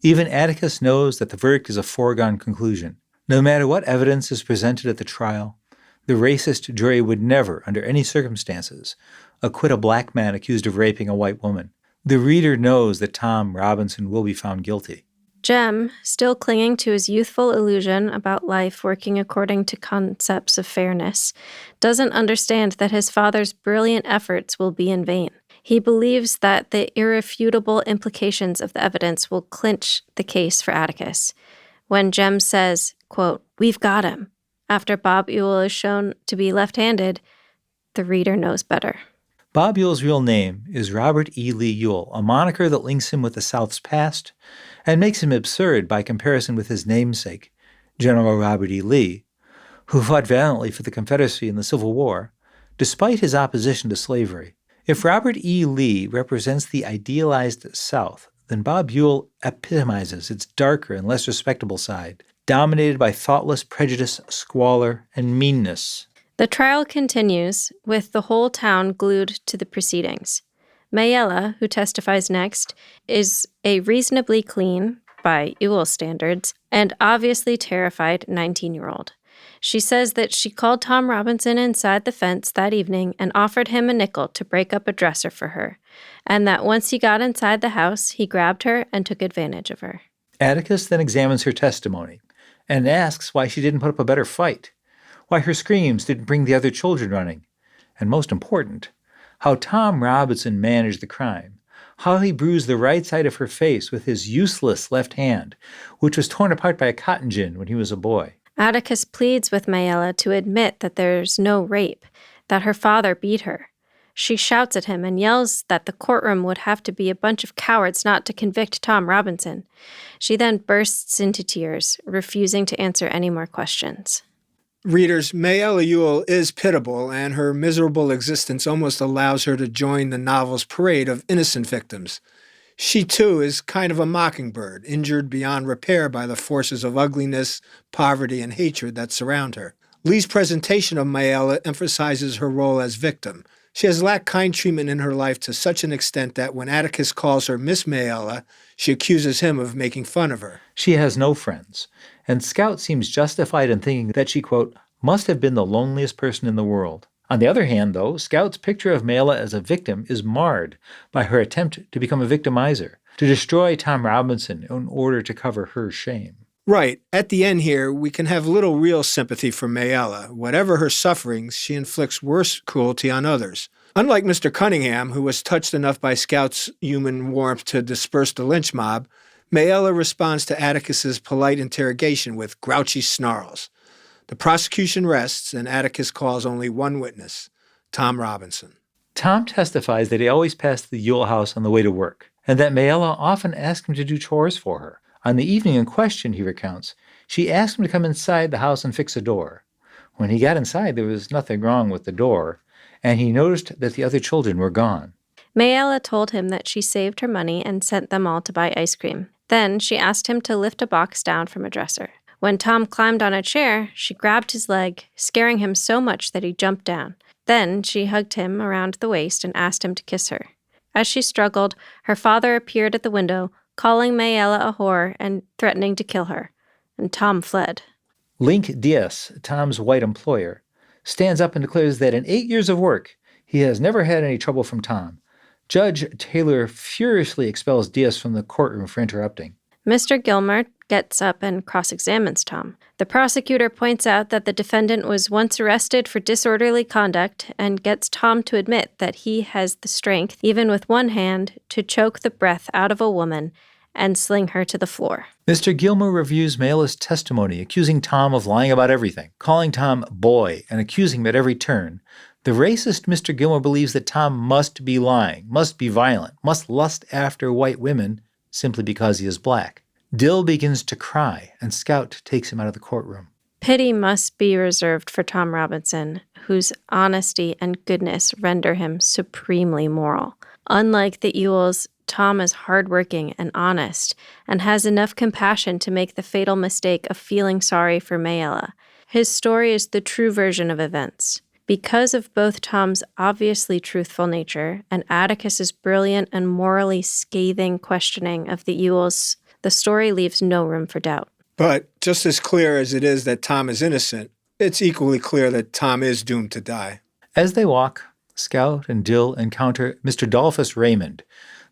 Even Atticus knows that the verdict is a foregone conclusion. No matter what evidence is presented at the trial, the racist jury would never, under any circumstances, acquit a black man accused of raping a white woman. The reader knows that Tom Robinson will be found guilty. Jem, still clinging to his youthful illusion about life working according to concepts of fairness, doesn't understand that his father's brilliant efforts will be in vain. He believes that the irrefutable implications of the evidence will clinch the case for Atticus. When Jem says, quote, "We've got him," after Bob Ewell is shown to be left-handed, the reader knows better. Bob Ewell's real name is Robert E. Lee Ewell, a moniker that links him with the South's past and makes him absurd by comparison with his namesake, General Robert E. Lee, who fought valiantly for the Confederacy in the Civil War, despite his opposition to slavery. If Robert E. Lee represents the idealized South, then Bob Ewell epitomizes its darker and less respectable side, dominated by thoughtless prejudice, squalor, and meanness. The trial continues, with the whole town glued to the proceedings. Mayella, who testifies next, is a reasonably clean, by Ewell standards, and obviously terrified 19-year-old. She says that she called Tom Robinson inside the fence that evening and offered him a nickel to break up a dresser for her, and that once he got inside the house, he grabbed her and took advantage of her. Atticus then examines her testimony and asks why she didn't put up a better fight, why her screams didn't bring the other children running, and most important, how Tom Robinson managed the crime, how he bruised the right side of her face with his useless left hand, which was torn apart by a cotton gin when he was a boy. Atticus pleads with Mayella to admit that there's no rape, that her father beat her. She shouts at him and yells that the courtroom would have to be a bunch of cowards not to convict Tom Robinson. She then bursts into tears, refusing to answer any more questions. Readers, Mayella Ewell is pitiable, and her miserable existence almost allows her to join the novel's parade of innocent victims. She, too, is kind of a mockingbird, injured beyond repair by the forces of ugliness, poverty, and hatred that surround her. Lee's presentation of Mayella emphasizes her role as victim. She has lacked kind treatment in her life to such an extent that when Atticus calls her Miss Mayella, she accuses him of making fun of her. She has no friends, and Scout seems justified in thinking that she, quote, must have been the loneliest person in the world. On the other hand, though, Scout's picture of Mayella as a victim is marred by her attempt to become a victimizer, to destroy Tom Robinson in order to cover her shame. Right. At the end here, we can have little real sympathy for Mayella. Whatever her sufferings, she inflicts worse cruelty on others. Unlike Mr. Cunningham, who was touched enough by Scout's human warmth to disperse the lynch mob, Mayella responds to Atticus's polite interrogation with grouchy snarls. The prosecution rests, and Atticus calls only one witness, Tom Robinson. Tom testifies that he always passed the Ewell house on the way to work, and that Mayella often asked him to do chores for her. On the evening in question, he recounts, she asked him to come inside the house and fix a door. When he got inside, there was nothing wrong with the door, and he noticed that the other children were gone. Mayella told him that she saved her money and sent them all to buy ice cream. Then she asked him to lift a box down from a dresser. When Tom climbed on a chair, she grabbed his leg, scaring him so much that he jumped down. Then she hugged him around the waist and asked him to kiss her. As she struggled, her father appeared at the window, calling Mayella a whore and threatening to kill her, and Tom fled. Link Diaz, Tom's white employer, stands up and declares that in 8 years of work, he has never had any trouble from Tom. Judge Taylor furiously expels Diaz from the courtroom for interrupting. Mr. Gilmer gets up and cross-examines Tom. The prosecutor points out that the defendant was once arrested for disorderly conduct and gets Tom to admit that he has the strength, even with one hand, to choke the breath out of a woman and sling her to the floor. Mr. Gilmer reviews Mayella's testimony, accusing Tom of lying about everything, calling Tom boy, and accusing him at every turn. The racist Mr. Gilmer believes that Tom must be lying, must be violent, must lust after white women simply because he is black. Dill begins to cry, and Scout takes him out of the courtroom. Pity must be reserved for Tom Robinson, whose honesty and goodness render him supremely moral. Unlike the Ewells, Tom is hardworking and honest, and has enough compassion to make the fatal mistake of feeling sorry for Mayella. His story is the true version of events. Because of both Tom's obviously truthful nature and Atticus's brilliant and morally scathing questioning of the Ewells, the story leaves no room for doubt. But just as clear as it is that Tom is innocent, it's equally clear that Tom is doomed to die. As they walk, Scout and Dill encounter Mr. Dolphus Raymond,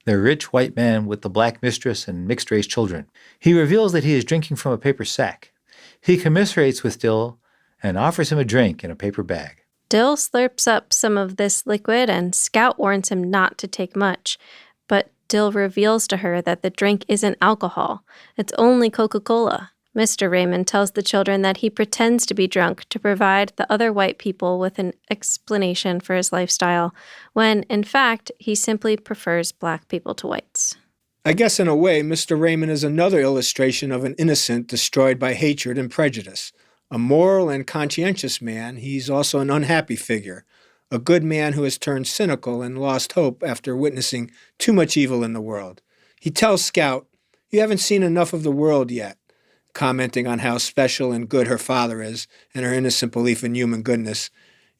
the rich white man with the black mistress and mixed-race children. He reveals that he is drinking from a paper sack. He commiserates with Dill and offers him a drink in a paper bag. Dill slurps up some of this liquid, and Scout warns him not to take much, but Dill reveals to her that the drink isn't alcohol. It's only Coca-Cola. Mr. Raymond tells the children that he pretends to be drunk to provide the other white people with an explanation for his lifestyle, when, in fact, he simply prefers black people to whites. I guess in a way, Mr. Raymond is another illustration of an innocent destroyed by hatred and prejudice. A moral and conscientious man, he's also an unhappy figure, a good man who has turned cynical and lost hope after witnessing too much evil in the world. He tells Scout, "You haven't seen enough of the world yet," commenting on how special and good her father is and her innocent belief in human goodness.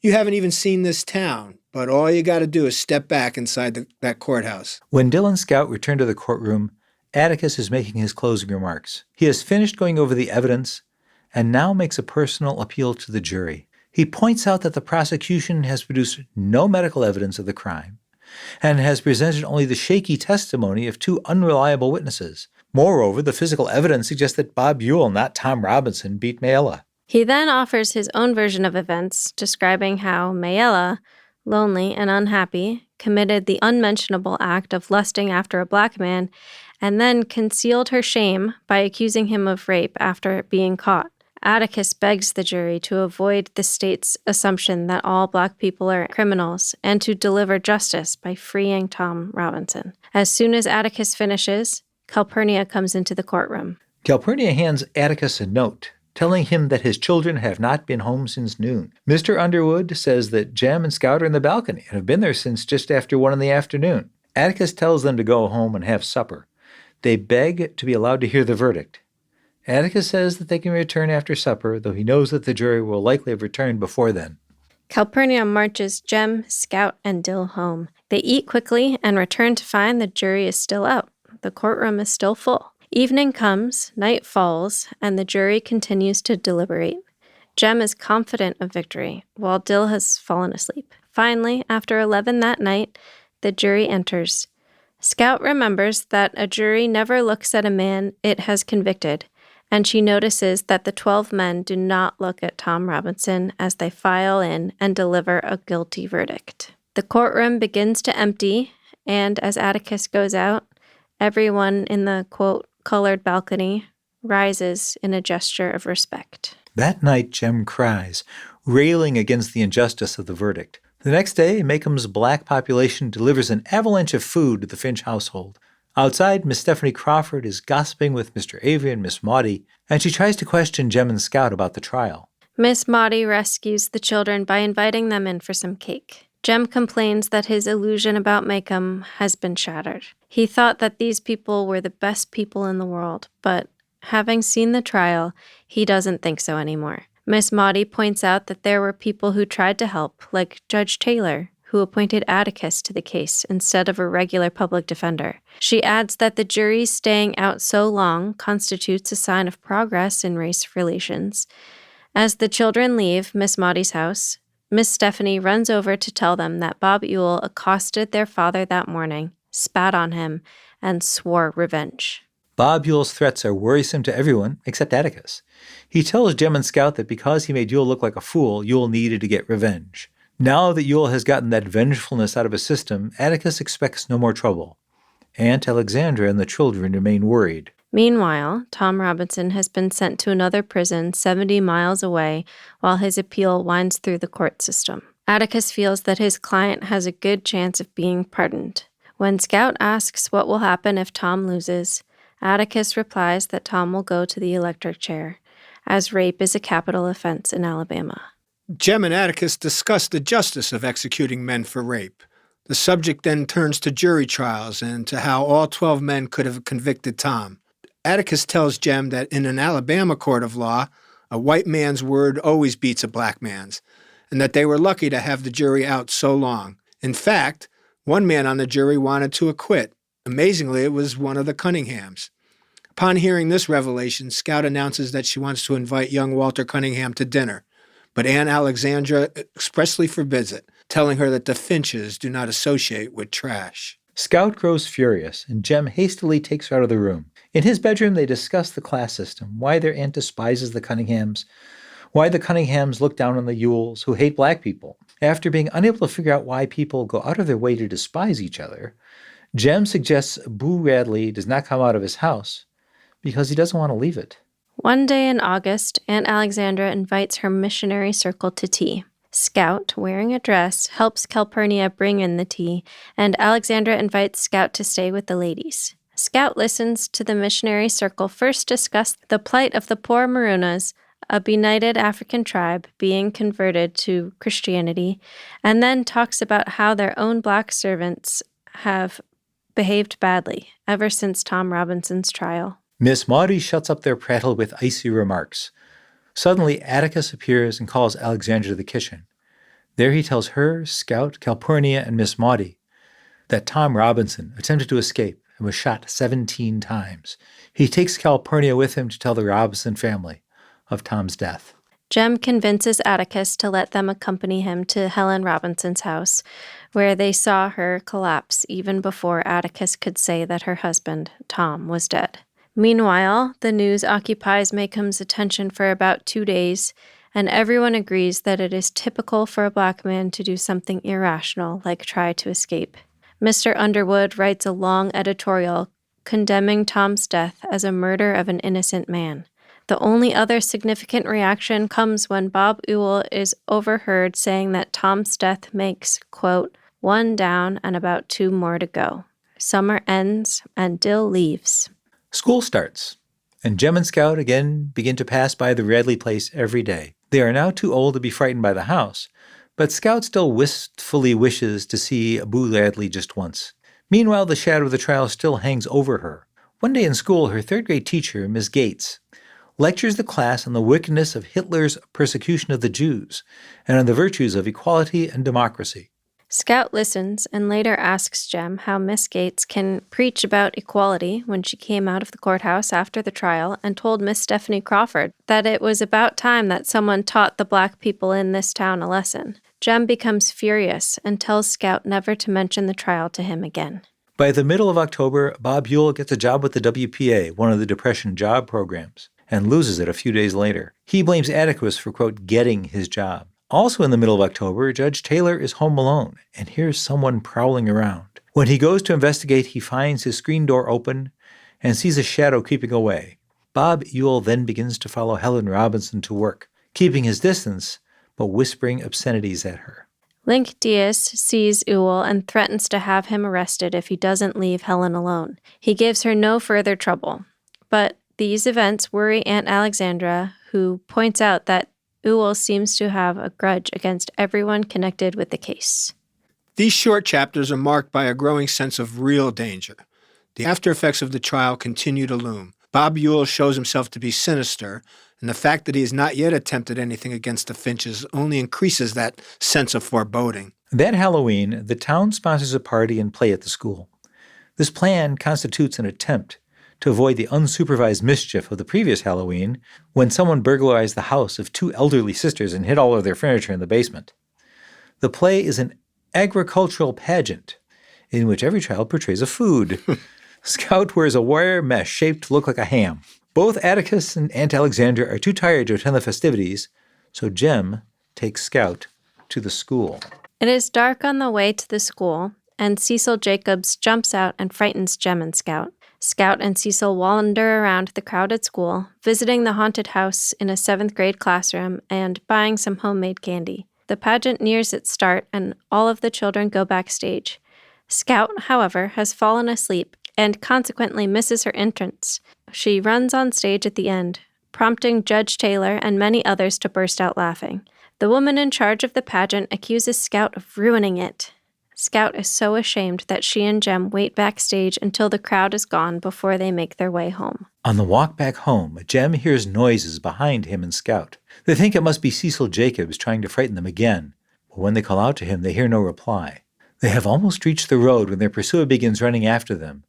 "You haven't even seen this town. but all you got to do is step back inside that courthouse. When Dill and Scout return to the courtroom, Atticus is making his closing remarks. He has finished going over the evidence and now makes a personal appeal to the jury. He points out that the prosecution has produced no medical evidence of the crime and has presented only the shaky testimony of two unreliable witnesses. Moreover, the physical evidence suggests that Bob Ewell, not Tom Robinson, beat Mayella. He then offers his own version of events, describing how Mayella, lonely and unhappy, committed the unmentionable act of lusting after a black man and then concealed her shame by accusing him of rape after being caught. Atticus begs the jury to avoid the state's assumption that all black people are criminals and to deliver justice by freeing Tom Robinson. As soon as Atticus finishes, Calpurnia comes into the courtroom. Calpurnia hands Atticus a note, telling him that his children have not been home since noon. Mr. Underwood says that Jem and Scout are in the balcony and have been there since just after 1 in the afternoon. Atticus tells them to go home and have supper. They beg to be allowed to hear the verdict. Atticus says that they can return after supper, though he knows that the jury will likely have returned before then. Calpurnia marches Jem, Scout, and Dill home. They eat quickly and return to find the jury is still out. The courtroom is still full. Evening comes, night falls, and the jury continues to deliberate. Jem is confident of victory, while Dill has fallen asleep. Finally, after 11 that night, the jury enters. Scout remembers that a jury never looks at a man it has convicted, and she notices that the 12 men do not look at Tom Robinson as they file in and deliver a guilty verdict. The courtroom begins to empty, and as Atticus goes out, everyone in the, quote, colored balcony rises in a gesture of respect. That night, Jem cries, railing against the injustice of the verdict. The next day, Macomb's black population delivers an avalanche of food to the Finch household. Outside, Miss Stephanie Crawford is gossiping with Mr. Avery and Miss Maudie, and she tries to question Jem and Scout about the trial. Miss Maudie rescues the children by inviting them in for some cake. Jem complains that his illusion about Macomb has been shattered. He thought that these people were the best people in the world, but having seen the trial, he doesn't think so anymore. Miss Maudie points out that there were people who tried to help, like Judge Taylor, who appointed Atticus to the case instead of a regular public defender. She adds that the jury's staying out so long constitutes a sign of progress in race relations. As the children leave Miss Maudie's house, Miss Stephanie runs over to tell them that Bob Ewell accosted their father that morning, spat on him, and swore revenge. Bob Ewell's threats are worrisome to everyone except Atticus. He tells Jem and Scout that because he made Ewell look like a fool, Ewell needed to get revenge. Now that Ewell has gotten that vengefulness out of his system, Atticus expects no more trouble. Aunt Alexandra and the children remain worried. Meanwhile, Tom Robinson has been sent to another prison 70 miles away while his appeal winds through the court system. Atticus feels that his client has a good chance of being pardoned. When Scout asks what will happen if Tom loses, Atticus replies that Tom will go to the electric chair, as rape is a capital offense in Alabama. Jem and Atticus discuss the justice of executing men for rape. The subject then turns to jury trials and to how all 12 men could have convicted Tom. Atticus tells Jem that in an Alabama court of law, a white man's word always beats a black man's, and that they were lucky to have the jury out so long. In fact, one man on the jury wanted to acquit. Amazingly, it was one of the Cunninghams. Upon hearing this revelation, Scout announces that she wants to invite young Walter Cunningham to dinner, but Aunt Alexandra expressly forbids it, telling her that the Finches do not associate with trash. Scout grows furious, and Jem hastily takes her out of the room. In his bedroom, they discuss the class system, why their aunt despises the Cunninghams, why the Cunninghams look down on the Ewells, who hate black people. After being unable to figure out why people go out of their way to despise each other, Jem suggests Boo Radley does not come out of his house because he doesn't want to leave it. One day in August, Aunt Alexandra invites her missionary circle to tea. Scout, wearing a dress, helps Calpurnia bring in the tea, and Alexandra invites Scout to stay with the ladies. Scout listens to the missionary circle first discuss the plight of the poor Maroons, a benighted African tribe being converted to Christianity, and then talks about how their own black servants have behaved badly ever since Tom Robinson's trial. Miss Maudie shuts up their prattle with icy remarks. Suddenly, Atticus appears and calls Alexandra to the kitchen. There he tells her, Scout, Calpurnia, and Miss Maudie that Tom Robinson attempted to escape and was shot 17 times. He takes Calpurnia with him to tell the Robinson family of Tom's death. Jem convinces Atticus to let them accompany him to Helen Robinson's house, where they saw her collapse even before Atticus could say that her husband, Tom, was dead. Meanwhile, the news occupies Macomb's attention for about 2 days, and everyone agrees that it is typical for a black man to do something irrational like try to escape. Mr. Underwood writes a long editorial condemning Tom's death as a murder of an innocent man. The only other significant reaction comes when Bob Ewell is overheard saying that Tom's death makes, quote, 1 down and about 2 more to go. Summer ends and Dill leaves. School starts, and Jem and Scout again begin to pass by the Radley place every day. They are now too old to be frightened by the house, but Scout still wistfully wishes to see Boo Radley just once. Meanwhile, the shadow of the trial still hangs over her. One day in school, her third-grade teacher, Miss Gates, lectures the class on the wickedness of Hitler's persecution of the Jews and on the virtues of equality and democracy. Scout listens and later asks Jem how Miss Gates can preach about equality when she came out of the courthouse after the trial and told Miss Stephanie Crawford that it was about time that someone taught the black people in this town a lesson. Jem becomes furious and tells Scout never to mention the trial to him again. By the middle of October, Bob Ewell gets a job with the WPA, one of the Depression job programs, and loses it a few days later. He blames Atticus for, quote, getting his job. Also in the middle of October, Judge Taylor is home alone and hears someone prowling around. When he goes to investigate, he finds his screen door open and sees a shadow creeping away. Bob Ewell then begins to follow Helen Robinson to work, keeping his distance, but whispering obscenities at her. Link Diaz sees Ewell and threatens to have him arrested if he doesn't leave Helen alone. He gives her no further trouble. But these events worry Aunt Alexandra, who points out that Ewell seems to have a grudge against everyone connected with the case. These short chapters are marked by a growing sense of real danger. The after effects of the trial continue to loom. Bob Ewell shows himself to be sinister, and the fact that he has not yet attempted anything against the Finches only increases that sense of foreboding. That Halloween, the town sponsors a party and play at the school. This plan constitutes an attempt to avoid the unsupervised mischief of the previous Halloween when someone burglarized the house of 2 elderly sisters and hid all of their furniture in the basement. The play is an agricultural pageant in which every child portrays a food. Scout wears a wire mesh shaped to look like a ham. Both Atticus and Aunt Alexandra are too tired to attend the festivities, so Jem takes Scout to the school. It is dark on the way to the school, and Cecil Jacobs jumps out and frightens Jem and Scout. Scout and Cecil wander around the crowded school, visiting the haunted house in a 7th grade classroom and buying some homemade candy. The pageant nears its start, and all of the children go backstage. Scout, however, has fallen asleep and consequently misses her entrance. She runs on stage at the end, prompting Judge Taylor and many others to burst out laughing. The woman in charge of the pageant accuses Scout of ruining it. Scout is so ashamed that she and Jem wait backstage until the crowd is gone before they make their way home. On the walk back home, Jem hears noises behind him and Scout. They think it must be Cecil Jacobs trying to frighten them again, but when they call out to him, they hear no reply. They have almost reached the road when their pursuer begins running after them.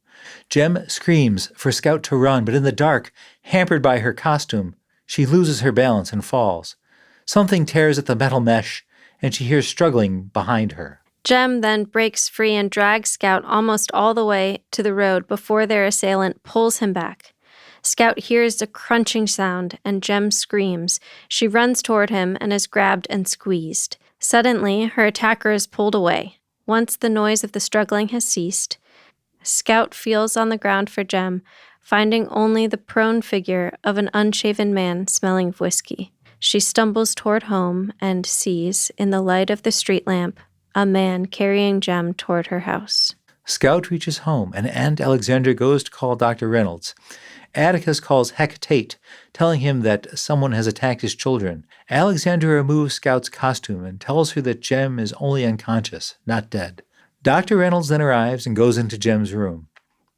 Jem screams for Scout to run, but in the dark, hampered by her costume, she loses her balance and falls. Something tears at the metal mesh, and she hears struggling behind her. Jem then breaks free and drags Scout almost all the way to the road before their assailant pulls him back. Scout hears a crunching sound, and Jem screams. She runs toward him and is grabbed and squeezed. Suddenly, her attacker is pulled away. Once the noise of the struggling has ceased, Scout feels on the ground for Jem, finding only the prone figure of an unshaven man smelling of whiskey. She stumbles toward home and sees, in the light of the street lamp, a man carrying Jem toward her house. Scout reaches home, and Aunt Alexandra goes to call Dr. Reynolds. Atticus calls Heck Tate, telling him that someone has attacked his children. Alexandra removes Scout's costume and tells her that Jem is only unconscious, not dead. Dr. Reynolds then arrives and goes into Jem's room.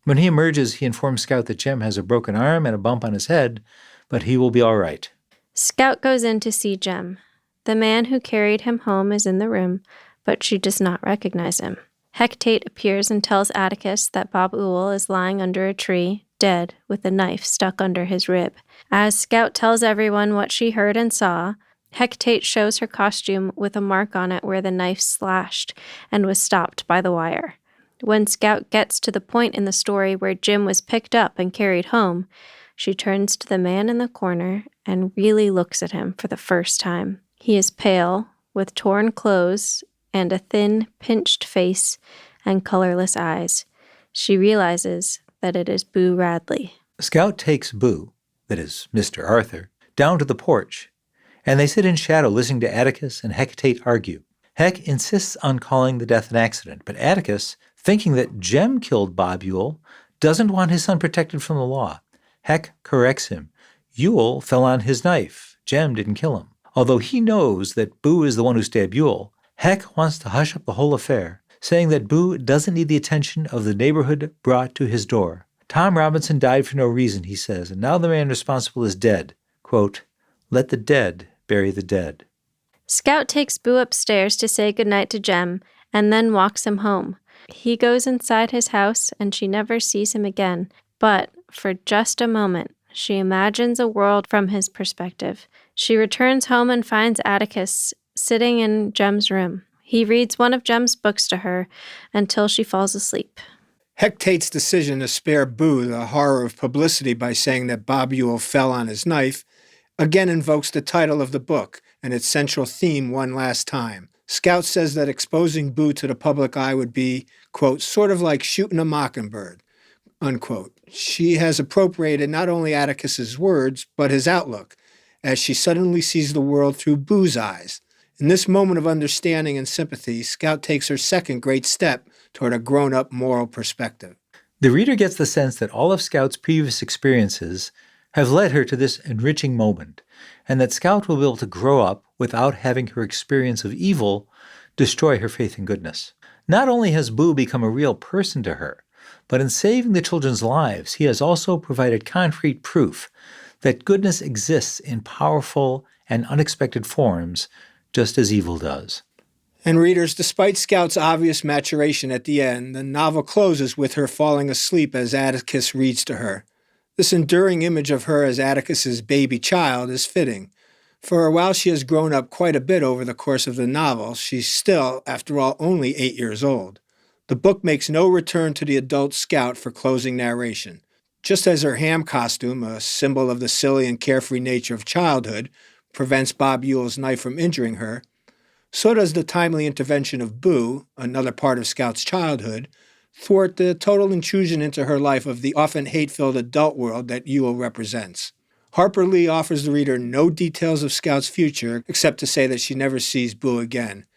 When he emerges, he informs Scout that Jem has a broken arm and a bump on his head, but he will be all right. Scout goes in to see Jem. The man who carried him home is in the room, but she does not recognize him. Hecate appears and tells Atticus that Bob Ewell is lying under a tree, dead, with a knife stuck under his rib. As Scout tells everyone what she heard and saw, Hecate shows her costume with a mark on it where the knife slashed and was stopped by the wire. When Scout gets to the point in the story where Jim was picked up and carried home, she turns to the man in the corner and really looks at him for the first time. He is pale, with torn clothes and a thin, pinched face and colorless eyes. She realizes that it is Boo Radley. Scout takes Boo, that is, Mr. Arthur, down to the porch, and they sit in shadow listening to Atticus and Hecate argue. Heck insists on calling the death an accident, but Atticus, thinking that Jem killed Bob Ewell, doesn't want his son protected from the law. Heck corrects him. Ewell fell on his knife. Jem didn't kill him. Although he knows that Boo is the one who stabbed Ewell, Heck wants to hush up the whole affair, saying that Boo doesn't need the attention of the neighborhood brought to his door. Tom Robinson died for no reason, he says, and now the man responsible is dead. Quote, "Let the dead bury the dead." Scout takes Boo upstairs to say goodnight to Jem and then walks him home. He goes inside his house and she never sees him again, but for just a moment, she imagines a world from his perspective. She returns home and finds Atticus sitting in Jem's room. He reads one of Jem's books to her until she falls asleep. Hecate's decision to spare Boo the horror of publicity by saying that Bob Ewell fell on his knife again invokes the title of the book and its central theme one last time. Scout says that exposing Boo to the public eye would be, quote, sort of like shooting a mockingbird, unquote. She has appropriated not only Atticus's words, but his outlook, as she suddenly sees the world through Boo's eyes. In this moment of understanding and sympathy, Scout takes her second great step toward a grown-up moral perspective. The reader gets the sense that all of Scout's previous experiences have led her to this enriching moment, and that Scout will be able to grow up without having her experience of evil destroy her faith in goodness. Not only has Boo become a real person to her, but in saving the children's lives, he has also provided concrete proof that goodness exists in powerful and unexpected forms, just as evil does. And readers, despite Scout's obvious maturation at the end, the novel closes with her falling asleep as Atticus reads to her. This enduring image of her as Atticus's baby child is fitting, for while she has grown up quite a bit over the course of the novel, she's still, after all, only 8 years old. The book makes no return to the adult Scout for closing narration. Just as her ham costume, a symbol of the silly and carefree nature of childhood, prevents Bob Ewell's knife from injuring her, so does the timely intervention of Boo, another part of Scout's childhood, thwart the total intrusion into her life of the often hate-filled adult world that Ewell represents. Harper Lee offers the reader no details of Scout's future except to say that she never sees Boo again.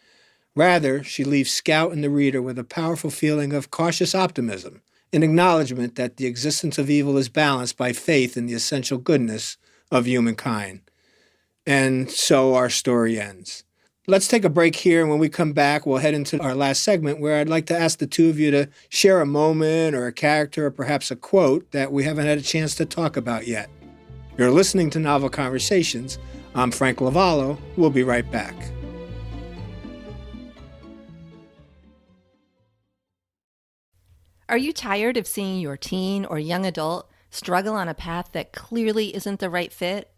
Rather, she leaves Scout and the reader with a powerful feeling of cautious optimism, an acknowledgement that the existence of evil is balanced by faith in the essential goodness of humankind. And so our story ends. Let's take a break here, and when we come back, we'll head into our last segment where I'd like to ask the two of you to share a moment or a character or perhaps a quote that we haven't had a chance to talk about yet. You're listening to Novel Conversations. I'm Frank Lavallo. We'll be right back. Are you tired of seeing your teen or young adult struggle on a path that clearly isn't the right fit?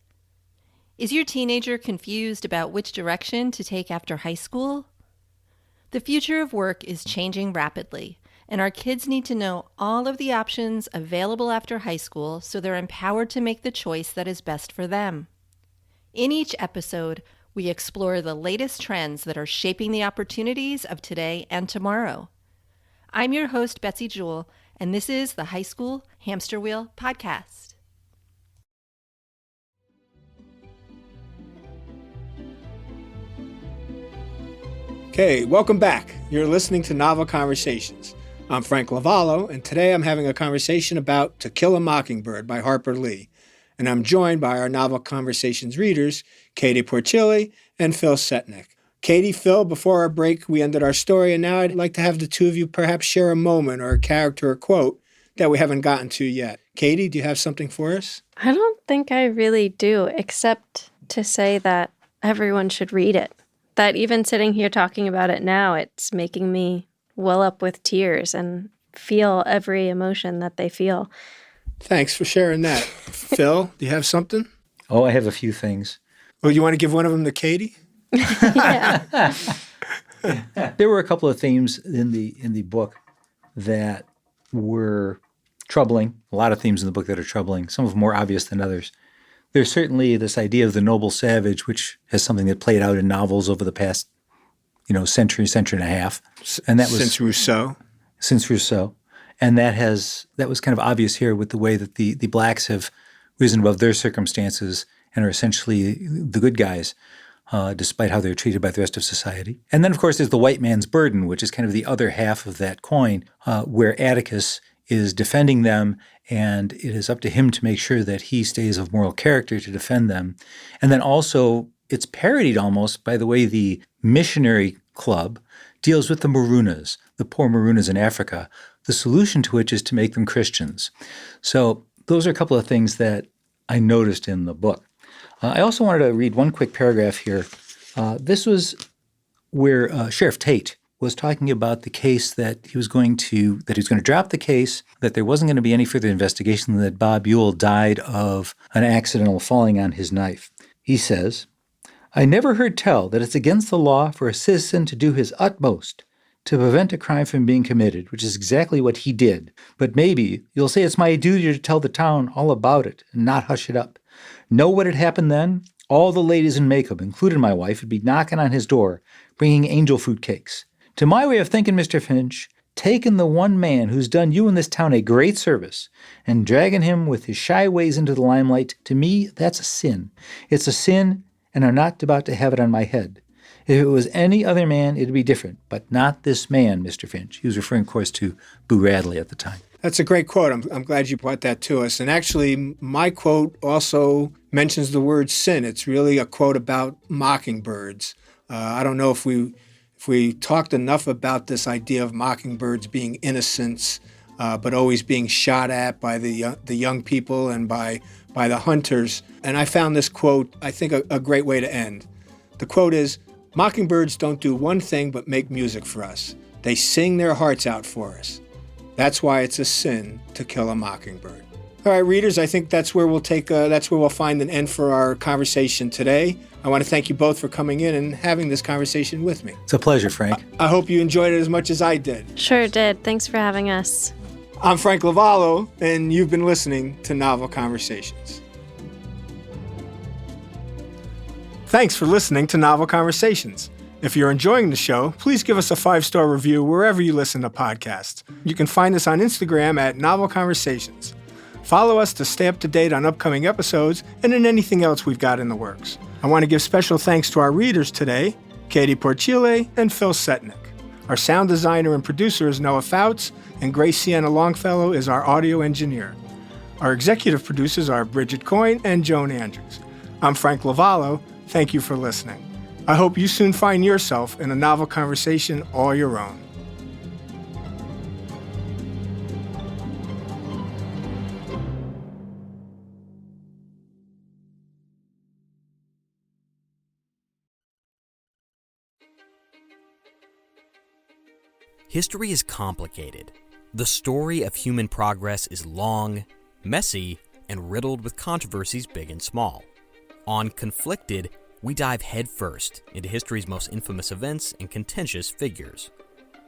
Is your teenager confused about which direction to take after high school? The future of work is changing rapidly, and our kids need to know all of the options available after high school so they're empowered to make the choice that is best for them. In each episode, we explore the latest trends that are shaping the opportunities of today and tomorrow. I'm your host, Betsy Jewell, and this is the High School Hamster Wheel Podcast. Okay, welcome back. You're listening to Novel Conversations. I'm Frank Lavallo, and today I'm having a conversation about To Kill a Mockingbird by Harper Lee. And I'm joined by our Novel Conversations readers, Katie Porchilli and Phil Setnick. Katie, Phil, before our break, we ended our story, and now I'd like to have the two of you perhaps share a moment or a character or quote that we haven't gotten to yet. Katie, do you have something for us? I don't think I really do, except to say that everyone should read it. That even sitting here talking about it now, it's making me well up with tears and feel every emotion that they feel. Thanks for sharing that. Phil, do you have something? Oh, I have a few things. Well, you want to give one of them to Katie? Yeah. There were a couple of themes in the book that were troubling. A lot of themes in the book that are troubling, some of them more obvious than others. There's certainly this idea of the noble savage, which is something that played out in novels over the past, century and a half. And that was Since Rousseau. Since Rousseau. And that was kind of obvious here with the way that the blacks have risen above their circumstances and are essentially the good guys, despite how they're treated by the rest of society. And then, of course, there's the white man's burden, which is kind of the other half of that coin, where Atticus is defending them, and it is up to him to make sure that he stays of moral character to defend them. And then also, it's parodied almost by the way the missionary club deals with the Maroonahs, the poor Maroonahs in Africa, the solution to which is to make them Christians. So those are a couple of things that I noticed in the book. I also wanted to read one quick paragraph here. This was where Sheriff Tate was talking about the case that he was going to drop the case, that there wasn't going to be any further investigation, that Bob Ewell died of an accidental falling on his knife. He says, "I never heard tell that it's against the law for a citizen to do his utmost to prevent a crime from being committed, which is exactly what he did. But maybe you'll say it's my duty to tell the town all about it and not hush it up. Know what had happened then? All the ladies in makeup, including my wife, would be knocking on his door, bringing angel fruit cakes. To my way of thinking, Mr. Finch, taking the one man who's done you in this town a great service and dragging him with his shy ways into the limelight, to me, that's a sin. It's a sin, and I'm not about to have it on my head. If it was any other man, it'd be different, but not this man, Mr. Finch." He was referring, of course, to Boo Radley at the time. That's a great quote. I'm glad you brought that to us. And actually, my quote also mentions the word sin. It's really a quote about mockingbirds. I don't know if we talked enough about this idea of mockingbirds being innocents, but always being shot at by the young people and by the hunters. And I found this quote, I think, a great way to end. The quote is, "Mockingbirds don't do one thing but make music for us. They sing their hearts out for us. That's why it's a sin to kill a mockingbird." All right, readers, I think that's where we'll find an end for our conversation today. I want to thank you both for coming in and having this conversation with me. It's a pleasure, Frank. I hope you enjoyed it as much as I did. Sure did. Thanks for having us. I'm Frank Lavallo, and you've been listening to Novel Conversations. Thanks for listening to Novel Conversations. If you're enjoying the show, please give us a 5-star review wherever you listen to podcasts. You can find us on Instagram at Novel Conversations. Follow us to stay up to date on upcoming episodes and in anything else we've got in the works. I want to give special thanks to our readers today, Katie Porchile and Phil Setnick. Our sound designer and producer is Noah Fouts, and Grace Sienna Longfellow is our audio engineer. Our executive producers are Bridget Coyne and Joan Andrews. I'm Frank Lavallo. Thank you for listening. I hope you soon find yourself in a novel conversation all your own. History is complicated. The story of human progress is long, messy, and riddled with controversies big and small. On Conflicted, we dive headfirst into history's most infamous events and contentious figures.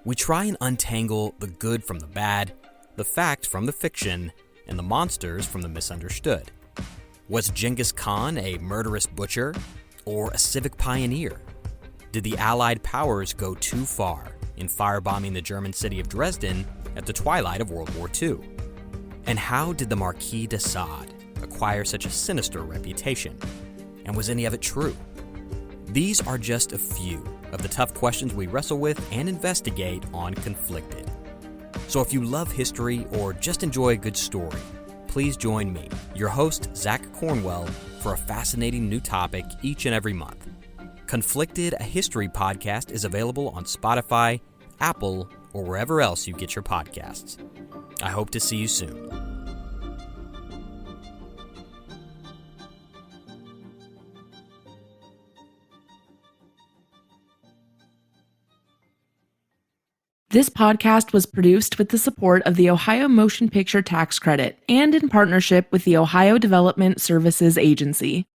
We try and untangle the good from the bad, the fact from the fiction, and the monsters from the misunderstood. Was Genghis Khan a murderous butcher or a civic pioneer? Did the Allied powers go too far in firebombing the German city of Dresden at the twilight of World War II? And how did the Marquis de Sade acquire such a sinister reputation? And was any of it true? These are just a few of the tough questions we wrestle with and investigate on Conflicted. So if you love history or just enjoy a good story, please join me, your host, Zach Cornwell, for a fascinating new topic each and every month. Conflicted, a history podcast, is available on Spotify, Apple, or wherever else you get your podcasts. I hope to see you soon. This podcast was produced with the support of the Ohio Motion Picture Tax Credit and in partnership with the Ohio Development Services Agency.